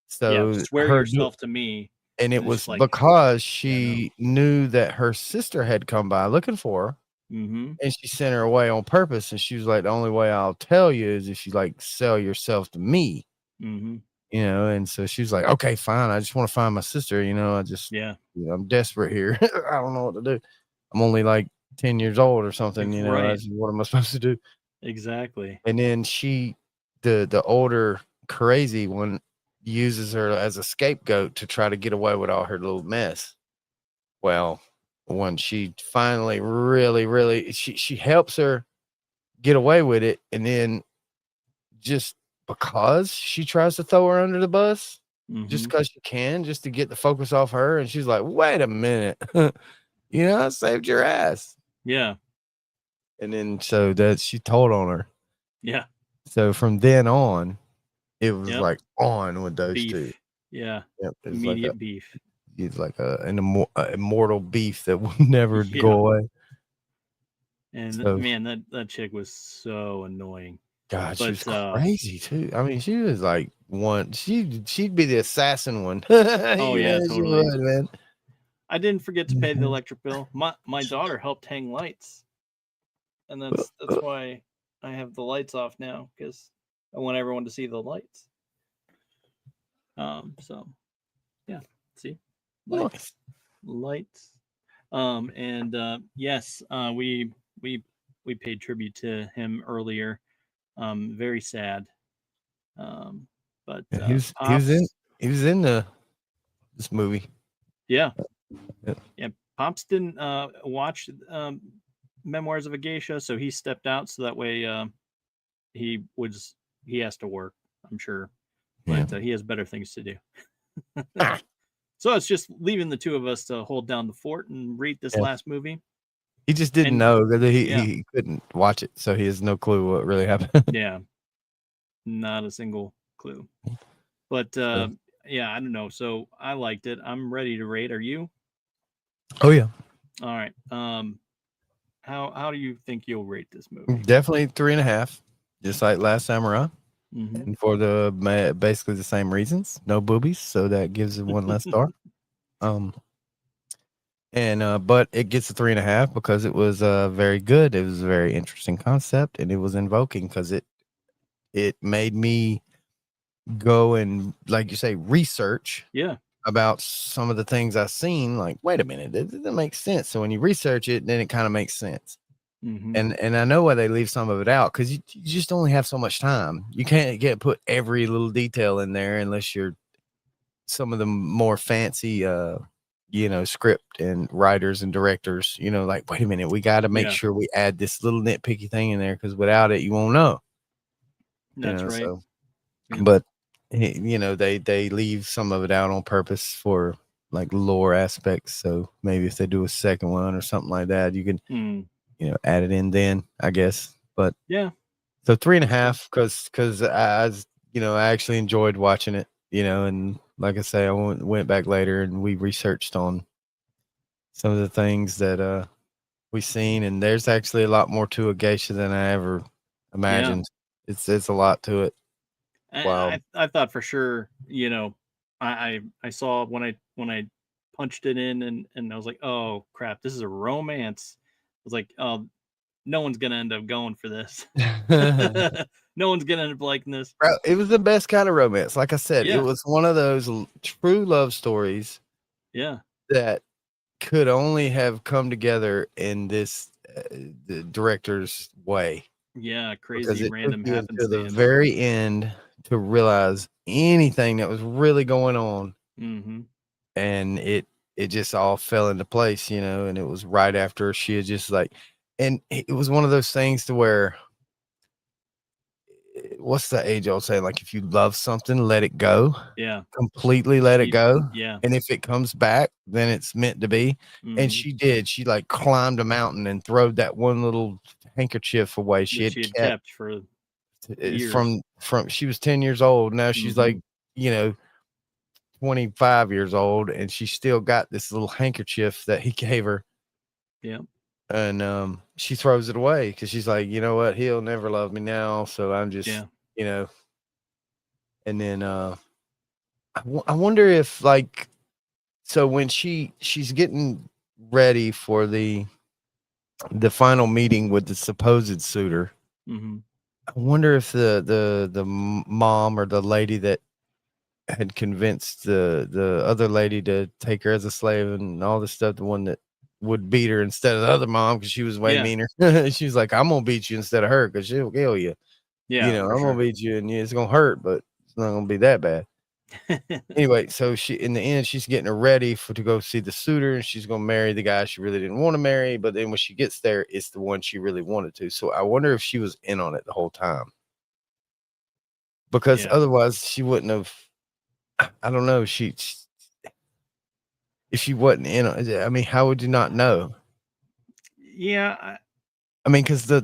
So swear yourself to me. And it was like, because she knew that her sister had come by looking for her. And she sent her away on purpose. And she was like, the only way I'll tell you is if you like sell yourself to me. You know, and so she was like, okay, fine. I just want to find my sister. You know, I just, I'm desperate here. I don't know what to do. I'm only like 10 years old or something. You know, what am I supposed to do? Exactly. And then the older crazy one uses her as a scapegoat to try to get away with all her little mess. Well, when she finally really, she helps her get away with it. And then just because she tries to throw her under the bus, just because she can, just to get the focus off her. And she's like, wait a minute, you know, I saved your ass. Yeah. And then so that she told on her. Yeah. So from then on, it was like on with those two. Yeah. Yep. Immediate like beef. It's like an immortal beef that will never go away. And so, man, that chick was so annoying. God, she was crazy too. I mean, she was like she'd be the assassin one. Oh yeah, totally. She would, man. I didn't forget to pay the electric bill. My daughter helped hang lights, and that's why I have the lights off now, because I want everyone to see the lights. So yeah, see, lights. And yes, we paid tribute to him earlier. Very sad. But he was in this movie. Yeah. Pops didn't watch Memoirs of a Geisha, so he stepped out so that way he has to work, I'm sure, but he has better things to do. So it's just leaving the two of us to hold down the fort and read this last movie. He just didn't know that he couldn't watch it, so he has no clue what really happened. Yeah, not a single clue. But yeah, I don't know. So I liked it. I'm ready to rate. Are you? Oh yeah. All right. How do you think you'll rate this movie? Definitely 3.5, just like last time around. And for basically the same reasons, no boobies, so that gives it one less star. But it gets a 3.5 because it was very good. It was a very interesting concept, and it was invoking because it made me go and, like you say, research. Yeah. about some of the things I've seen, like, wait a minute, that doesn't make sense. So when you research it, then it kind of makes sense. And I know why they leave some of it out, because you just only have so much time. You can't put every little detail in there unless you're some of the more fancy script and writers and directors, like, wait a minute, we got to make sure we add this little nitpicky thing in there, because without it, you won't know. That's right. So, but they leave some of it out on purpose for like lore aspects. So maybe if they do a second one or something like that, you can add it in then, I guess. But yeah, so 3.5, because I actually enjoyed watching it, and like I say, I went back later and we researched on some of the things that we seen, and there's actually a lot more to a geisha than I ever imagined. It's a lot to it. Wow. I thought for sure, I saw when I punched it in and I was like, oh crap, this is a romance. I was like, oh, no one's gonna end up going for this. No one's gonna end up liking this. Bro, it was the best kind of romance. Like I said, it was one of those true love stories. Yeah. That could only have come together in this the director's way. Yeah, crazy random happenstance. To the very end to realize anything that was really going on. And it just all fell into place, and it was right after she had just and it was one of those things to where, what's the age old saying? Like, if you love something, let it go. Yeah. Completely let it go. Yeah. And if it comes back, then it's meant to be. And she did. She climbed a mountain and throwed that one little handkerchief away. She had kept for years. From she was 10 years old. Now she's 25 years old, and she still got this little handkerchief that he gave her. Yeah. And she throws it away because she's like, you know what, he'll never love me now, so I'm just and then I wonder if, so when she's getting ready for the final meeting with the supposed suitor, I wonder if the mom or the lady that had convinced the other lady to take her as a slave and all this stuff, the one that would beat her instead of the other mom because she was way meaner. She was like, I'm gonna beat you instead of her because she'll kill you. I'm gonna beat you and it's gonna hurt, but it's not gonna be that bad. Anyway, so she, in the end, she's getting her ready to go see the suitor, and she's gonna marry the guy she really didn't want to marry. But then when she gets there, it's the one she really wanted to. So I wonder if she was in on it the whole time, because otherwise she wouldn't have. I don't know. If she wasn't in on it, I mean, how would you not know? Yeah. I mean, because the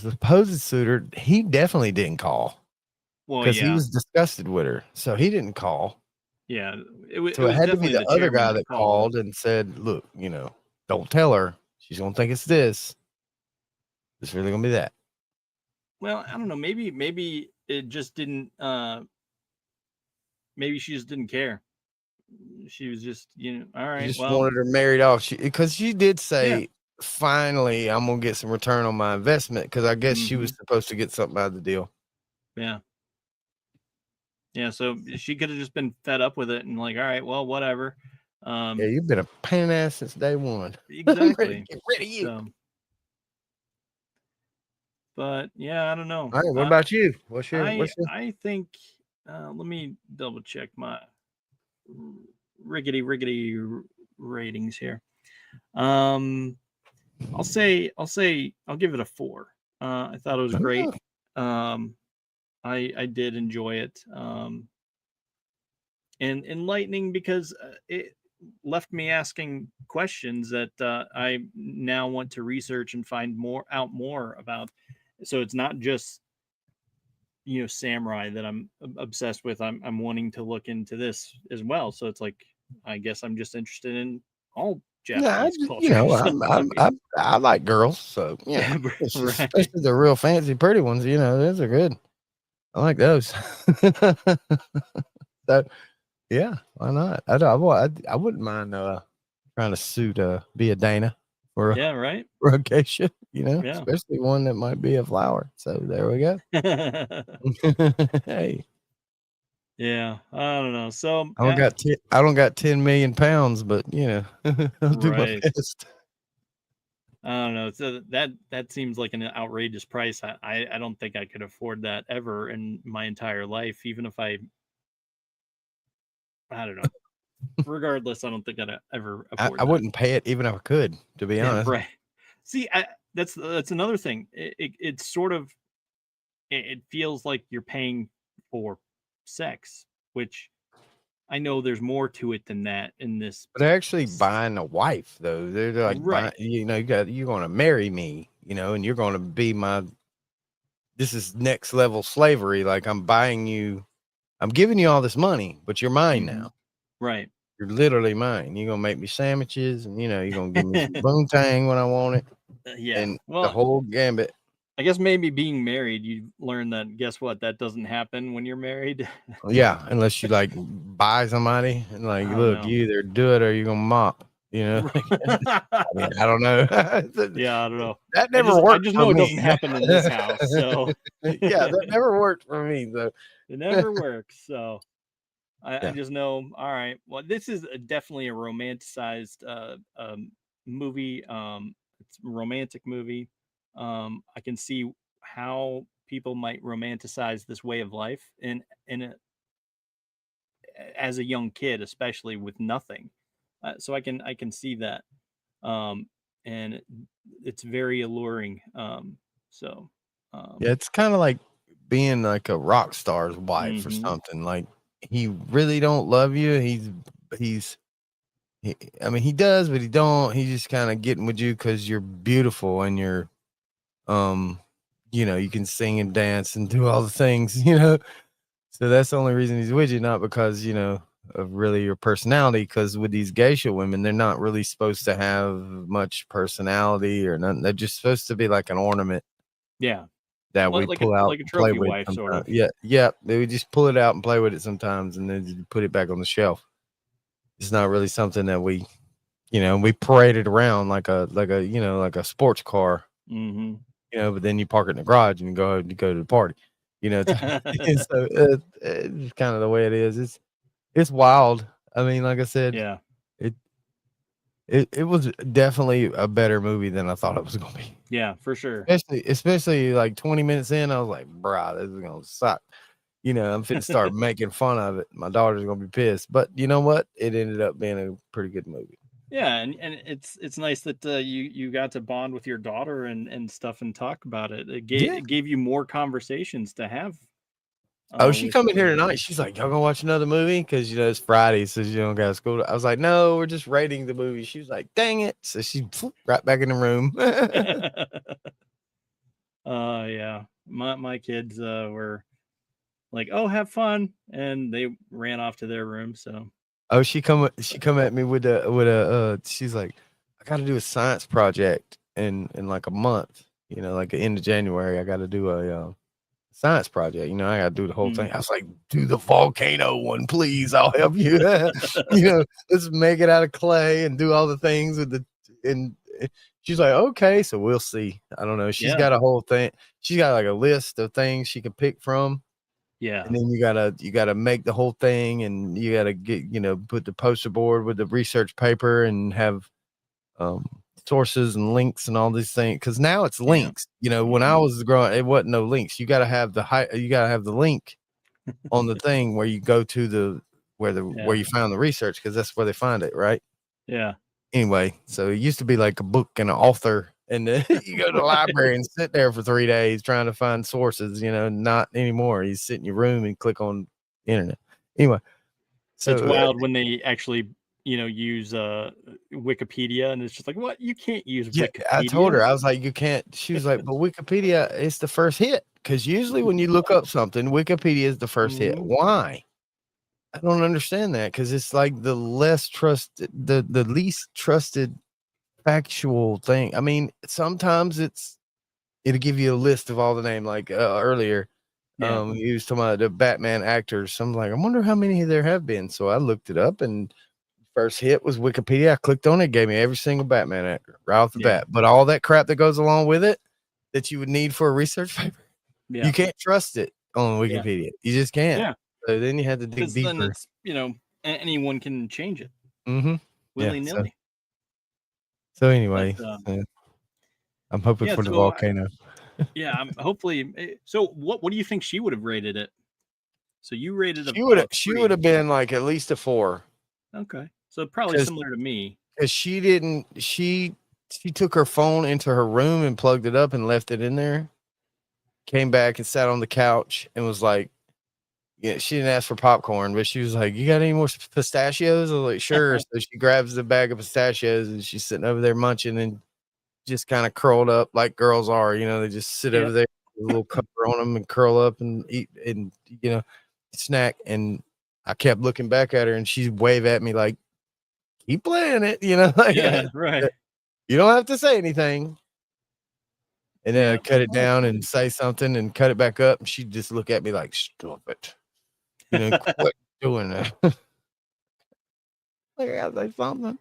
supposed suitor, he definitely didn't call. Well, because he was disgusted with her, so he didn't call. Yeah, so it had to be the other guy that called and said, "Look, don't tell her. She's gonna think it's this. It's really gonna be that." Well, I don't know. Maybe it just didn't. Maybe she just didn't care. She was just, all right. Just wanted her married off. Because she did say, "Finally, I'm gonna get some return on my investment." Because I guess she was supposed to get something out of the deal. Yeah. Yeah, so she could have just been fed up with it and like, all right, well, whatever. Yeah, you've been a pain in the ass since day one. Exactly. Get rid of you. So, but yeah, I don't know. All right, what about you? What's your? I think. Let me double check my riggedy ratings here. I'll give it a 4. I thought it was great. I did enjoy it. And enlightening because it left me asking questions that I now want to research and find out more about. So it's not just samurai that I'm obsessed with. I'm wanting to look into this as well. So it's like, I guess I'm just interested in all Japanese culture. I like girls, so yeah, especially the real fancy, pretty ones. Those are good. I like those. So yeah, why not? I wouldn't mind trying to suit be a Dana or a geisha, especially one that might be a flower. So there we go. Hey. Yeah, I don't know. So I don't got 10 million pounds, but I'll do my right. best. I don't know. So that seems like an outrageous price. I don't think I could afford that ever in my entire life, even if I don't know. Regardless, I don't think I'd ever afford I that. wouldn't pay it even if I could, to be honest. Right. See, that's another thing. It's sort of it feels like you're paying for sex, which I know there's more to it than that in this. But they're actually buying a wife, though. They're like buying, Right. you're going to marry me, and you're going to be this is next level slavery. Like I'm buying you, I'm giving you all this money, but you're mine now. Right. You're literally mine. You're going to make me sandwiches and, you're going to give me some boontang when I want it. Yeah. And Well, the whole gambit. I guess maybe being married, you learn that, guess what? That doesn't happen when you're married. Yeah. Unless you like buy somebody and like, I don't look, know. you either do it or you're going to mop, I mean, I don't know. Yeah, I don't know. That never worked. I just know it doesn't happen in this house. So yeah, that never worked for me. So it never works. So I Yeah. just know. All right. Well, this is definitely a romanticized movie. It's a romantic movie. I can see how people might romanticize this way of life as a young kid, especially with nothing. So I can see that. And it's very alluring. Yeah, it's kind of like being like a rock star's wife or something. Like he really don't love you. I mean, he does, but he don't. He's just kind of getting with you because you're beautiful and you're, you can sing and dance and do all the things, So that's the only reason he's with you, not because, of really your personality. Because with these geisha women, they're not really supposed to have much personality or nothing. They're just supposed to be like an ornament. Yeah. That we pull out like a and play trophy with wife, sort of. Yeah. They would just pull it out and play with it sometimes, and then put it back on the shelf. It's not really something that we parade it around like a sports car. But then you park it in the garage and you go to the party. So it's kind of the way it is. It's wild. I mean, like I said, yeah, it was definitely a better movie than I thought it was gonna be. Yeah, for sure. Especially like 20 minutes in, I was like, bruh, this is gonna suck. I'm finna start making fun of it. My daughter's gonna be pissed. But you know what? It ended up being a pretty good movie. Yeah, and it's nice that you got to bond with your daughter and stuff and talk about it. It gave you more conversations to have. She coming here tonight. She's like, y'all gonna watch another movie? Because it's Friday, so you don't got school. I was like, no, we're just rating the movie. She was like, dang it. So she right back in the room. Yeah. My kids were like, oh, have fun, and they ran off to their room. So she come at me with she's like, I gotta do a science project in like a month, like the end of January. I gotta do a science project. I gotta do the whole thing. I was like, do the volcano one, please. I'll help you. Let's make it out of clay and do all the things and she's like, okay, so we'll see. I don't know. She's got a whole thing. She's got like a list of things she can pick from. Yeah. And then you gotta make the whole thing, and you gotta get, put the poster board with the research paper and have sources and links and all these things. Cause now it's links. When I was growing, it wasn't no links. You gotta have the link on the thing where you go to where you found the research, because that's where they find it, right? Yeah. Anyway, so it used to be like a book and an author, and then you go to the library and sit there for 3 days trying to find sources. Not anymore. You sit in your room and click on the internet. Anyway, so it's wild when they actually use Wikipedia, and it's just like, what? You can't use Wikipedia. I told her, I was like, you can't. She was like, but Wikipedia is the first hit, because usually when you look up something, Wikipedia is the first hit. Why? I don't understand that, because it's like the least trusted factual thing. I mean, sometimes it'll give you a list of all the name, like earlier. You was talking about the Batman actors. So I'm like, I wonder how many there have been. So I looked it up, and first hit was Wikipedia. I clicked on it, gave me every single Batman actor right off the bat. But all that crap that goes along with it that you would need for a research paper, you can't trust it on Wikipedia. You just can't. Yeah. So then you had to dig Because then deeper. it's, anyone can change it Yeah. willy-nilly. So anyway, But, I'm hoping yeah, for the so volcano. yeah, I'm hopefully. So what do you think she would have rated it? So you rated She a she 3. would have been like at least a 4. Okay, so probably similar to me. Because she took her phone into her room and plugged it up and left it in there. Came back and sat on the couch and was like, yeah, she didn't ask for popcorn, but she was like, "You got any more pistachios?" I was like, "Sure." So she grabs the bag of pistachios and she's sitting over there munching and just kind of curled up like girls are. They just sit over there with a little cover on them and curl up and eat and snack. And I kept looking back at her and she'd wave at me like, "Keep playing it," like, Yeah, right. you don't have to say anything. And then I cut it down and say something and cut it back up. And she'd just look at me like, "Stop it. Quit doing that." Like, I gotta say something.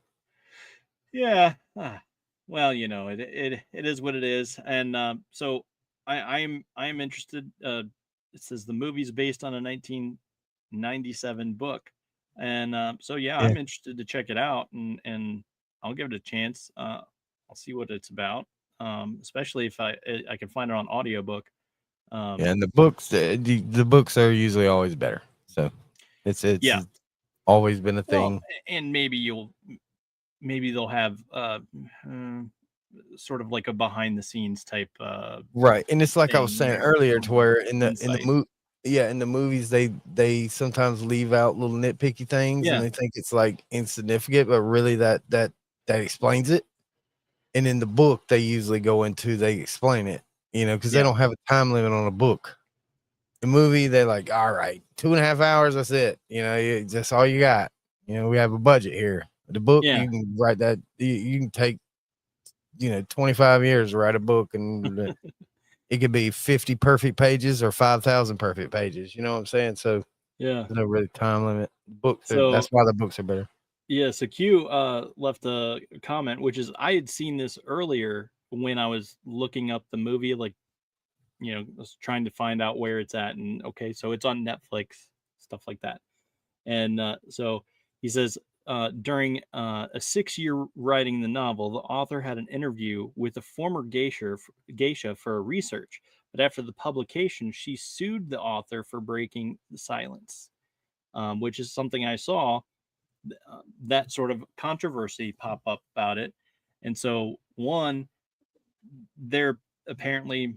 Yeah. Well, it is what it is, and so I'm interested. It says the movie's based on a 1997 book, and so yeah, I'm interested to check it out, and I'll give it a chance. I'll see what it's about, especially if I can find it on audiobook. And the books, the books are usually always better. So it's always been a thing. Well, and maybe they'll have sort of like a behind the scenes type right. And it's like thing, I was saying earlier, to where in the movies they sometimes leave out little nitpicky things and they think it's like insignificant, but really that explains it. And in the book they usually they explain it, because they don't have a time limit on a book. The movie, they're like, all right, 2.5 hours, that's it. That's all you got. We have a budget here. The book, you can write that. You can take, 25 years to write a book, and it could be 50 perfect pages or 5,000 perfect pages. You know what I'm saying? So there's no really time limit. Books, that's why the books are better. Yeah. So Q left a comment, which is I had seen this earlier when I was looking up the movie, like, I was trying to find out where it's at, and okay, so it's on Netflix, stuff like that. And so he says, during a 6-year writing the novel, the author had an interview with a former geisha for research, but after the publication, she sued the author for breaking the silence, which is something I saw that sort of controversy pop up about it. And so, one, they're apparently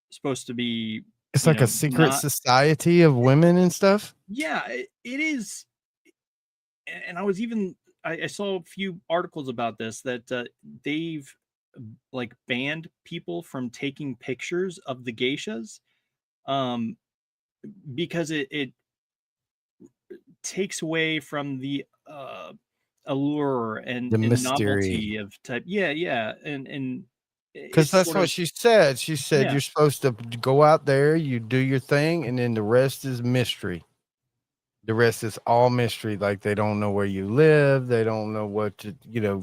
supposed to be, it's like a secret society of women and stuff. Yeah, it is. And I saw a few articles about this, that they've like banned people from taking pictures of the geishas, because it takes away from the allure and the mystery novelty of type. And because that's what she said. She said you're supposed to go out there, you do your thing, and then the rest is mystery. The rest is all mystery. Like, they don't know where you live, they don't know what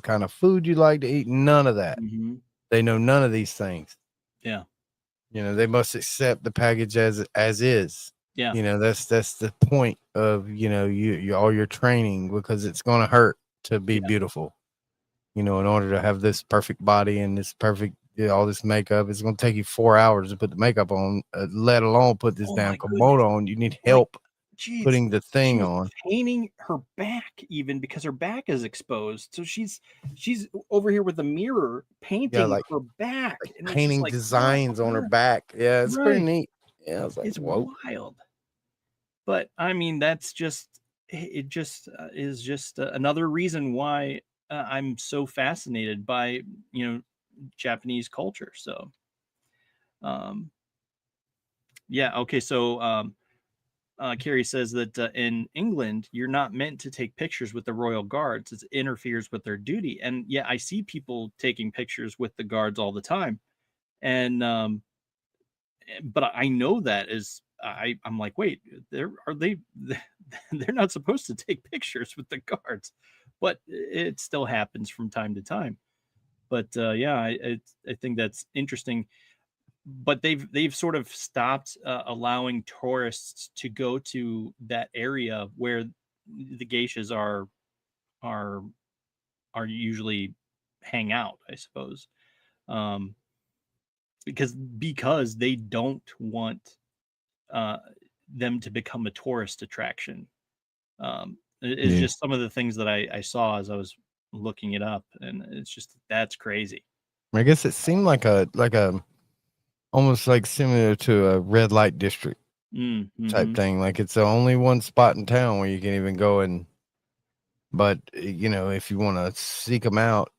kind of food you like to eat, none of that. They know none of these things. They must accept the package as is. That's the point of you all your training, because it's going to hurt to be beautiful. In order to have this perfect body and this perfect all this makeup, it's going to take you 4 hours to put the makeup on, let alone put this damn kimono on. You need help putting the thing on. Painting her back, even because her back is exposed, so she's over here with a mirror painting her back, and painting designs on her back. It's pretty neat. I was like, it's whoa, wild. But I mean, that's just is just another reason why I'm so fascinated by Japanese culture. So okay, so Carrie says that in England, you're not meant to take pictures with the royal guards. It interferes with their duty. And I see people taking pictures with the guards all the time. And but I know that I'm like, wait, they're not supposed to take pictures with the guards, but it still happens from time to time. But I think that's interesting. but they've sort of stopped allowing tourists to go to that area where the geishas are usually hang out, I suppose. Um, because they don't want uh, them to become a tourist attraction. It's just some of the things that I saw as I was looking it up, and it's just that's crazy. I guess it seemed like a almost like similar to a red light district type thing. Like it's the only one spot in town where you can even go and, but you know, if you want to seek them out,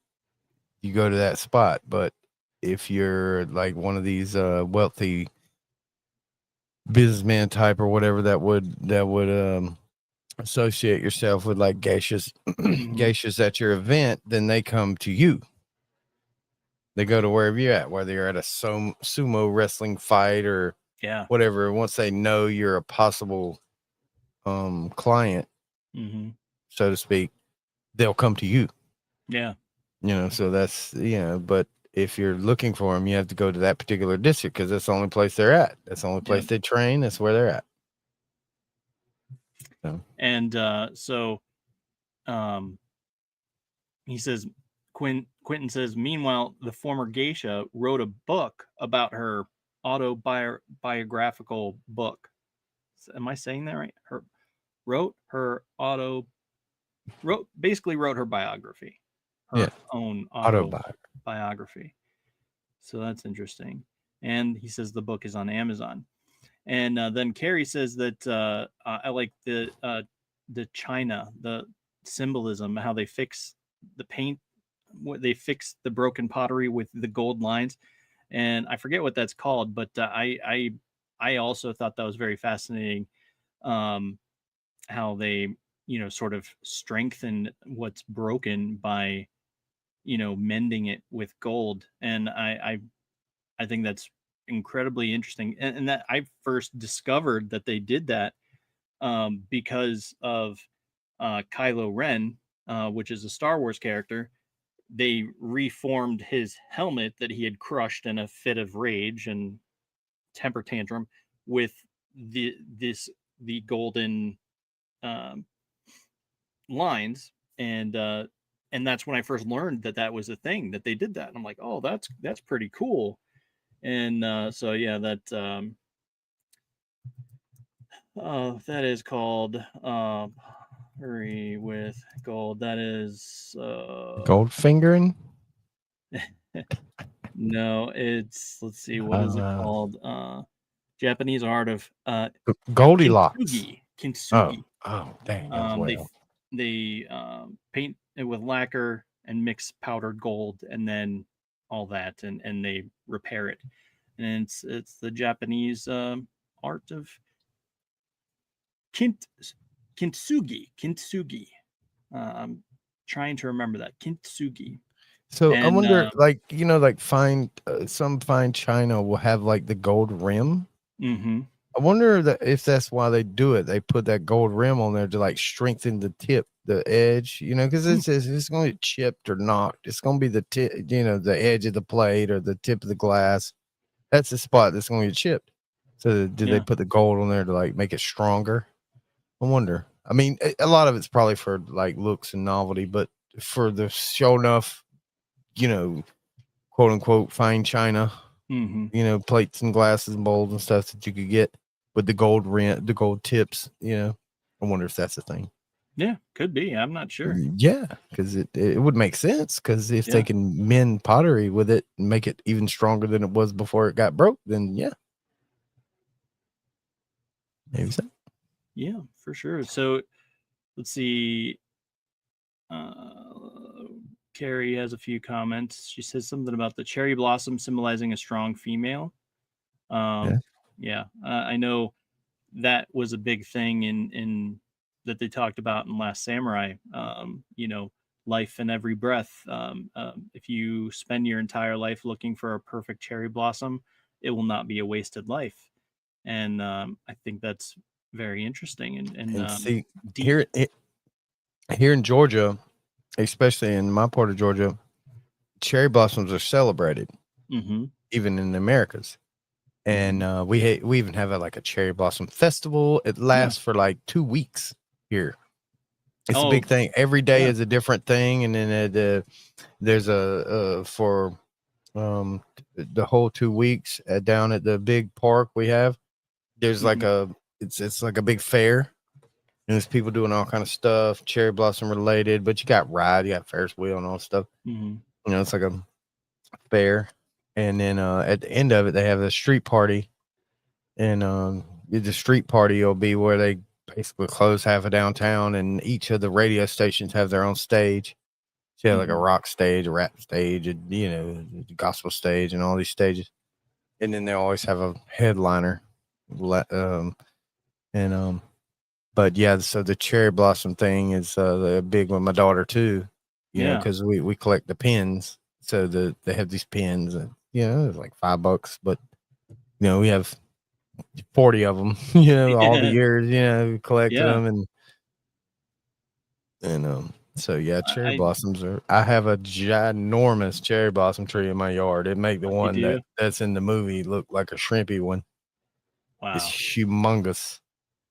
you go to that spot. But if you're like one of these wealthy businessman type or whatever that would associate yourself with like geishas geishas at your event, then they come to you. They go to wherever you're at, whether you're at a sumo wrestling fight or whatever. Once they know you're a possible client, so to speak, they'll come to you. Yeah. You know, so that's, you know, but if you're looking for them, you have to go to that particular district because that's the only place they're at. That's the only place they train. That's where they're at. So. And he says, Quentin says, meanwhile, the former geisha wrote a book about her autobiographical book. Am I saying that right? Basically wrote her biography, her own autobiography. So that's interesting. And he says the book is on Amazon. And then Carrie says that I like the China, the symbolism, how they fix the paint, they fix the broken pottery with the gold lines, and I forget what that's called, but I also thought that was very fascinating. How they, you know, sort of strengthen what's broken by, you know, mending it with gold, and I think that's incredibly interesting, and that I first discovered that they did that because of Kylo Ren, which is a Star Wars character. They reformed his helmet that he had crushed in a fit of rage and temper tantrum with the golden lines, and that's when I first learned that was a thing, that they did that, and I'm like, oh, that's pretty cool. And so yeah, that that is called hurry with gold. That is gold fingering. No, it's, let's see, what is it called? Japanese art of Goldilocks. Kintsugi. Oh, dang. They paint it with lacquer and mix powdered gold and then all that, and they repair it. And it's the Japanese art of Kintsugi. I'm trying to remember that. Kintsugi. So I wonder, like, you know, like some fine china will have like the gold rim. I wonder if that's why they do it. They put that gold rim on there to like strengthen the tip, the edge, you know, because it's going to get chipped or knocked. It's going to be the tip, you know, the edge of the plate or the tip of the glass. That's the spot that's going to get chipped. So did they put the gold on there to like make it stronger? I wonder. I mean, a lot of it's probably for like looks and novelty, but for the show enough, you know, quote unquote fine china, you know, plates and glasses and bowls and stuff that you could get with the gold rim, the gold tips, you know. I wonder if that's a thing. Yeah, could be. I'm not sure. Yeah, because it would make sense, because if they can mend pottery with it and make it even stronger than it was before it got broke, then yeah. Maybe so. Yeah, for sure. So let's see. Carrie has a few comments. She says something about the cherry blossom symbolizing a strong female. I know that was a big thing in that they talked about in Last Samurai. You know, life in every breath. If you spend your entire life looking for a perfect cherry blossom, it will not be a wasted life. And I think that's very interesting. And see, here in Georgia, especially in my part of Georgia, cherry blossoms are celebrated, even in the Americas. And we even have like a cherry blossom festival. It lasts for like 2 weeks here. It's a big thing. Every day is a different thing, and then there's for the whole 2 weeks down at the big park we have. There's like it's like a big fair, and there's people doing all kind of stuff, cherry blossom related. But you got ride, you got Ferris wheel and all stuff. You know, it's like a fair, and then at the end of it, they have a street party, and the street party will be where they basically close half of downtown, and each of the radio stations have their own stage. So you have like a rock stage, a rap stage, you know, a gospel stage, and all these stages. And then they always have a headliner. But yeah, so the cherry blossom thing is the big one. My daughter too, you know, because we collect the pins. So they have these pins, and you know, it's like $5, but you know, we have 40 of them, you know, all the years, you know, we collected them, and so yeah, cherry blossoms I have a ginormous cherry blossom tree in my yard. It make the one that's in the movie look like a shrimpy one. Wow. It's humongous.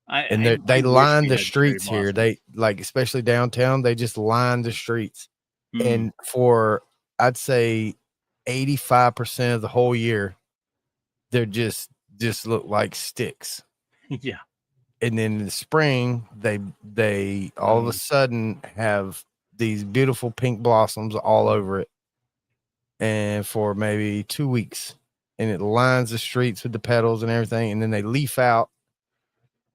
They line the streets here. They like, especially downtown, they just line the streets. And for, I'd say 85% of the whole year, they're just look like sticks. Yeah. And then in the spring, they all of a sudden have these beautiful pink blossoms all over it. And for maybe 2 weeks, and it lines the streets with the petals and everything. And then they leaf out.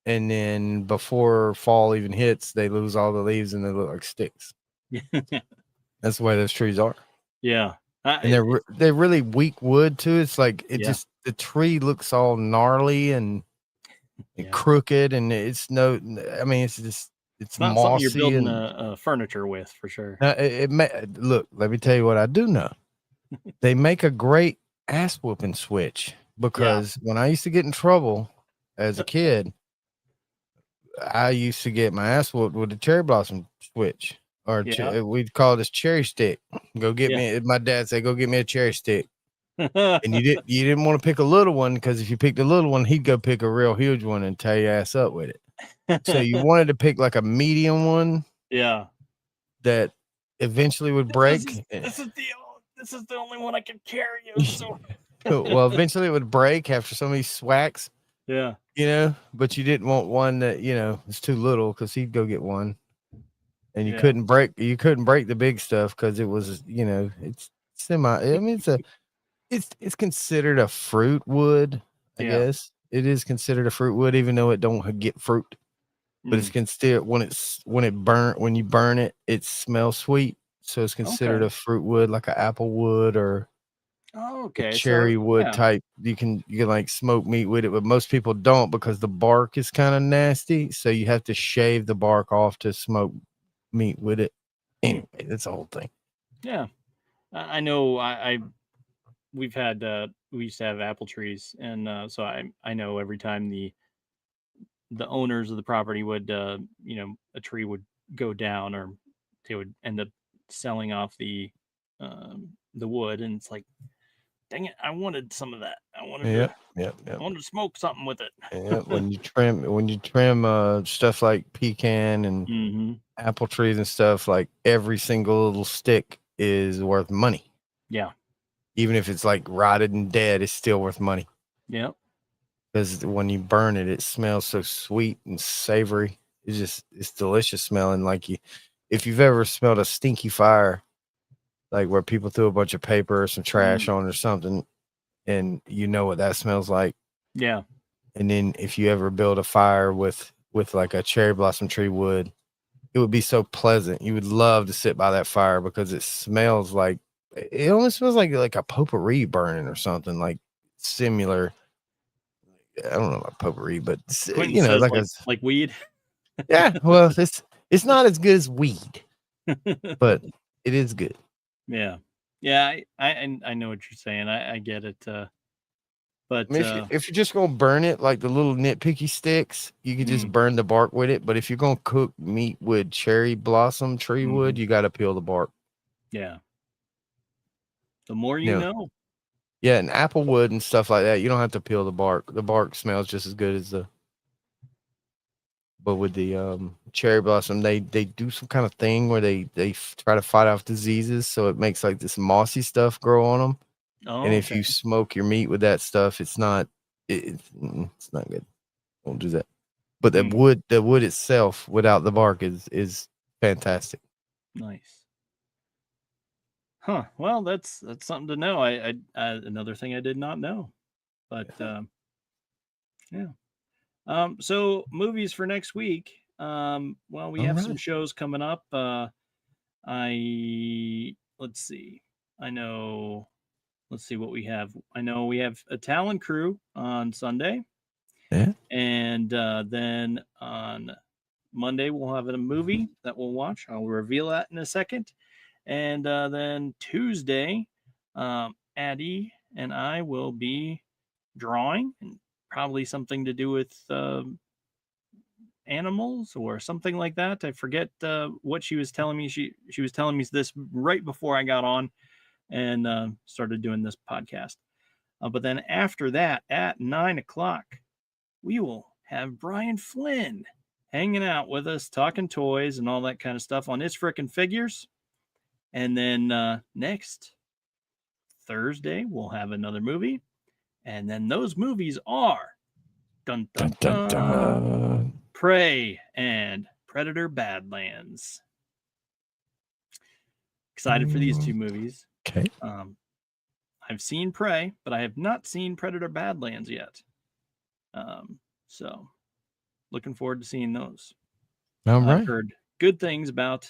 And then before fall even hits, they lose all the leaves and they look like sticks. That's the way those trees are. Yeah. And they're really weak wood too. It's like just the tree looks all gnarly and crooked, and it's not not something you're building a furniture with for sure. Look, let me tell you what I do know. They make a great ass whooping switch, because when I used to get in trouble as a kid, I used to get my ass whooped with a cherry blossom switch, or we'd call this cherry stick. Go get me. My dad said, "Go get me a cherry stick." And you didn't want to pick a little one, because if you picked a little one, he'd go pick a real huge one and tear your ass up with it. So you wanted to pick like a medium one. Yeah. That eventually would break. This is the only one I can carry. So. Well, eventually it would break after some of these swacks. Yeah. You know, but you didn't want one that, you know, is too little, because he'd go get one. And you couldn't break the big stuff, because it was, you know, it's it's considered a fruit wood, I guess. It is considered a fruit wood, even though it don't get fruit. But it's considered, when you burn it, it smells sweet. So it's considered a fruit wood, like an apple wood or cherry wood type. You can like smoke meat with it, but most people don't, because the bark is kind of nasty. So you have to shave the bark off to smoke meat with it. Anyway, that's the whole thing. Yeah. I know we used to have apple trees, and so I know every time the owners of the property would you know, a tree would go down, or they would end up selling off the wood, and it's like, dang it, I wanted some of that. I wanted to smoke something with it. When you trim stuff like pecan and apple trees and stuff, like every single little stick is worth money. Yeah. Even if it's like rotted and dead, it's still worth money. Yeah. Because when you burn it, it smells so sweet and savory. It's delicious smelling. Like if you've ever smelled a stinky fire, like where people threw a bunch of paper or some trash on or something, and you know what that smells like. Yeah. And then if you ever build a fire with like a cherry blossom tree wood, it would be so pleasant. You would love to sit by that fire, because it smells like, it almost smells like a potpourri burning or something, like similar. I don't know about potpourri, but Quentin, you know, says like weed. Yeah, well, it's not as good as weed, but it is good. Yeah, I know what you're saying. I get it. But I mean, if you're just gonna burn it like the little nitpicky sticks, you can just burn the bark with it. But if you're gonna cook meat with cherry blossom tree wood, you got to peel the bark. Yeah. The more you know. Yeah, and applewood and stuff like that. You don't have to peel the bark. The bark smells just as good as the. But with the cherry blossom, they do some kind of thing where they try to fight off diseases, so it makes like this mossy stuff grow on them. Oh, and if you smoke your meat with that stuff, it's not it's not good. Won't do that. But the wood itself without the bark is fantastic. Nice. Huh. Well, that's something to know. I another thing I did not know. But yeah. So movies for next week. Well, we have some shows coming up. Let's see. Let's see what we have. I know we have a Talon Crew on Sunday. Yeah. And then on Monday we'll have a movie that we'll watch. I'll reveal that in a second. And then Tuesday, Addie and I will be drawing, and probably something to do with animals or something like that. I forget what she was telling me. She was telling me this right before I got on and started doing this podcast. But then after that, at 9:00, we will have Brian Flynn hanging out with us, talking toys and all that kind of stuff on It's Frickin' Figures. And then next Thursday, we'll have another movie. And then those movies are dun, dun, dun, dun, Prey and Predator Badlands. Excited for these two movies. Okay. I've seen Prey, but I have not seen Predator Badlands yet. So looking forward to seeing those. All right. I've heard good things about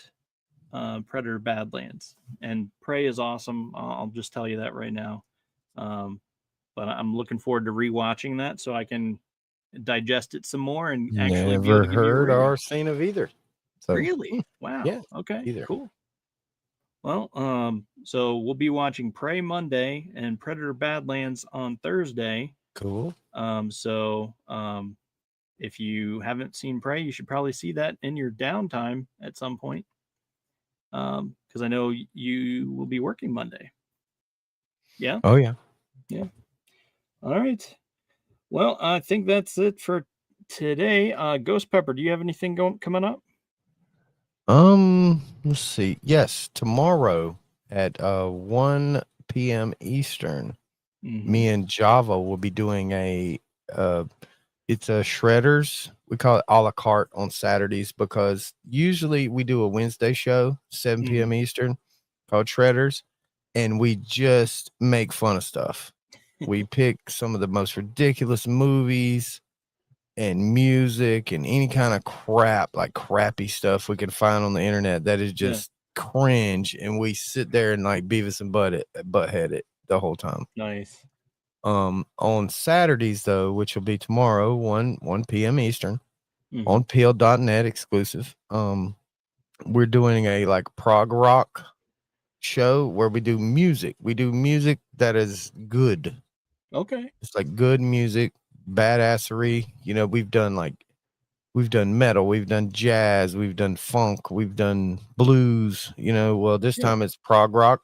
Predator Badlands, and Prey is awesome. I'll just tell you that right now. But I'm looking forward to rewatching that so I can digest it some more and actually be able to give you a heard review. or seen of either. So, really? Wow. Yeah. Okay. Either. Cool. Well, so we'll be watching Prey Monday and Predator Badlands on Thursday. Cool. So if you haven't seen Prey, you should probably see that in your downtime at some point. Because I know you will be working Monday. Yeah. Oh yeah. Yeah. All right. Well, I think that's it for today. Ghost Pepper, do you have anything coming up? Let's see. Yes, tomorrow at 1 p.m. Eastern, me and Java will be doing it's a Shredders. We call it a la carte on Saturdays because usually we do a Wednesday show, 7 p.m. Eastern, called Shredders, and we just make fun of stuff. We pick some of the most ridiculous movies and music and any kind of crap, like crappy stuff we can find on the internet that is just cringe, and we sit there and like Beavis and Butthead it the whole time. Nice. On Saturdays though, which will be tomorrow, 1 p.m. Eastern, on peel.net exclusive. We're doing a like prog rock show where we do music. We do music that is good. Okay. It's like good music, badassery. You know, we've done metal, we've done jazz, we've done funk, we've done blues, you know. Well, this time it's prog rock.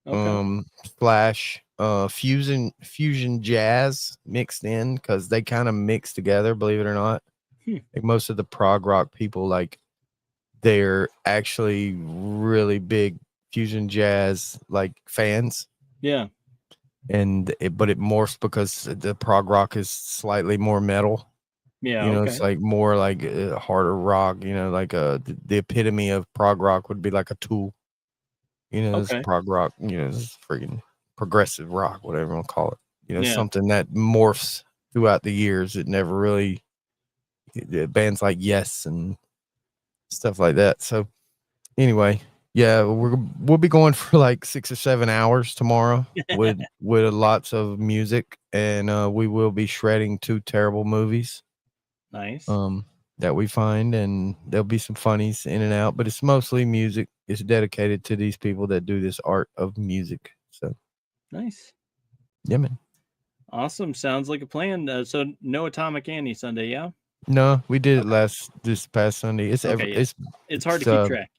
Okay. Slash fusion jazz mixed in, because they kind of mix together, believe it or not. Like most of the prog rock people, like they're actually really big fusion jazz like fans. Yeah. But it morphs because the prog rock is slightly more metal. Yeah. You know, it's like more like harder rock, you know, like the epitome of prog rock would be like a Tool. You know, it's prog rock, you know, it's freaking progressive rock, whatever you want to call it. You know, something that morphs throughout the years. It never really, bands like Yes and stuff like that. So anyway, yeah, we'll be going for like 6 or 7 hours tomorrow with lots of music, and we will be shredding 2 terrible movies. Nice. That we find, and there'll be some funnies in and out, but it's mostly music. It's dedicated to these people that do this art of music. So nice. Yeah, man. Awesome. Sounds like a plan. So no Atomic Annie Sunday, yeah? No, we did it this past Sunday. It's hard to keep track.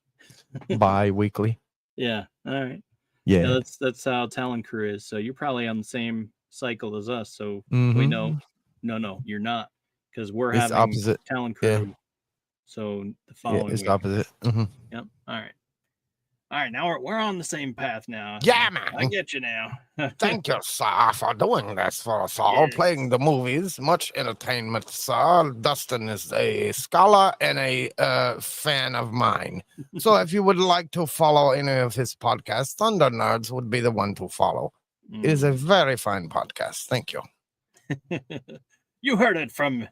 bi-weekly. Yeah. All right. Yeah. That's how Talon Crew is. So you're probably on the same cycle as us. So we know, no, you're not, because we're It's having opposite. Talon Yeah. Crew. So the following it's week. opposite. Yep. All right. Now we're on the same path now. Yeah, So man. I get you now. Thank you, sir, for doing this for us all, playing the movies. Much entertainment, sir. Dustin is a scholar and a fan of mine. So if you would like to follow any of his podcasts, Thunder Nerds would be the one to follow. It is a very fine podcast. Thank you. You heard it from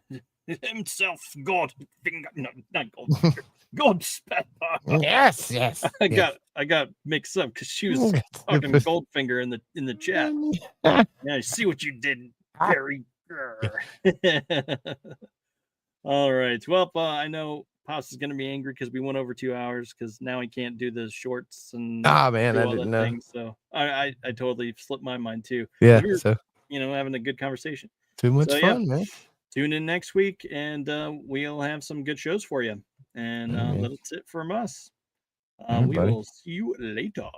himself, Goldfinger. No, not Goldfinger. Goldspatha. Yes. I got mixed up because she was talking Goldfinger in the chat. Yeah, I see what you did, Barry. All right. Well, I know Pops is going to be angry because we went over 2 hours, because now he can't do the shorts and man, do I all didn't that know. thing. So I totally slipped my mind too. Yeah. We were, so having a good conversation. too much fun, man. Tune in next week, and we'll have some good shows for you. And that's it from us. We will see you later.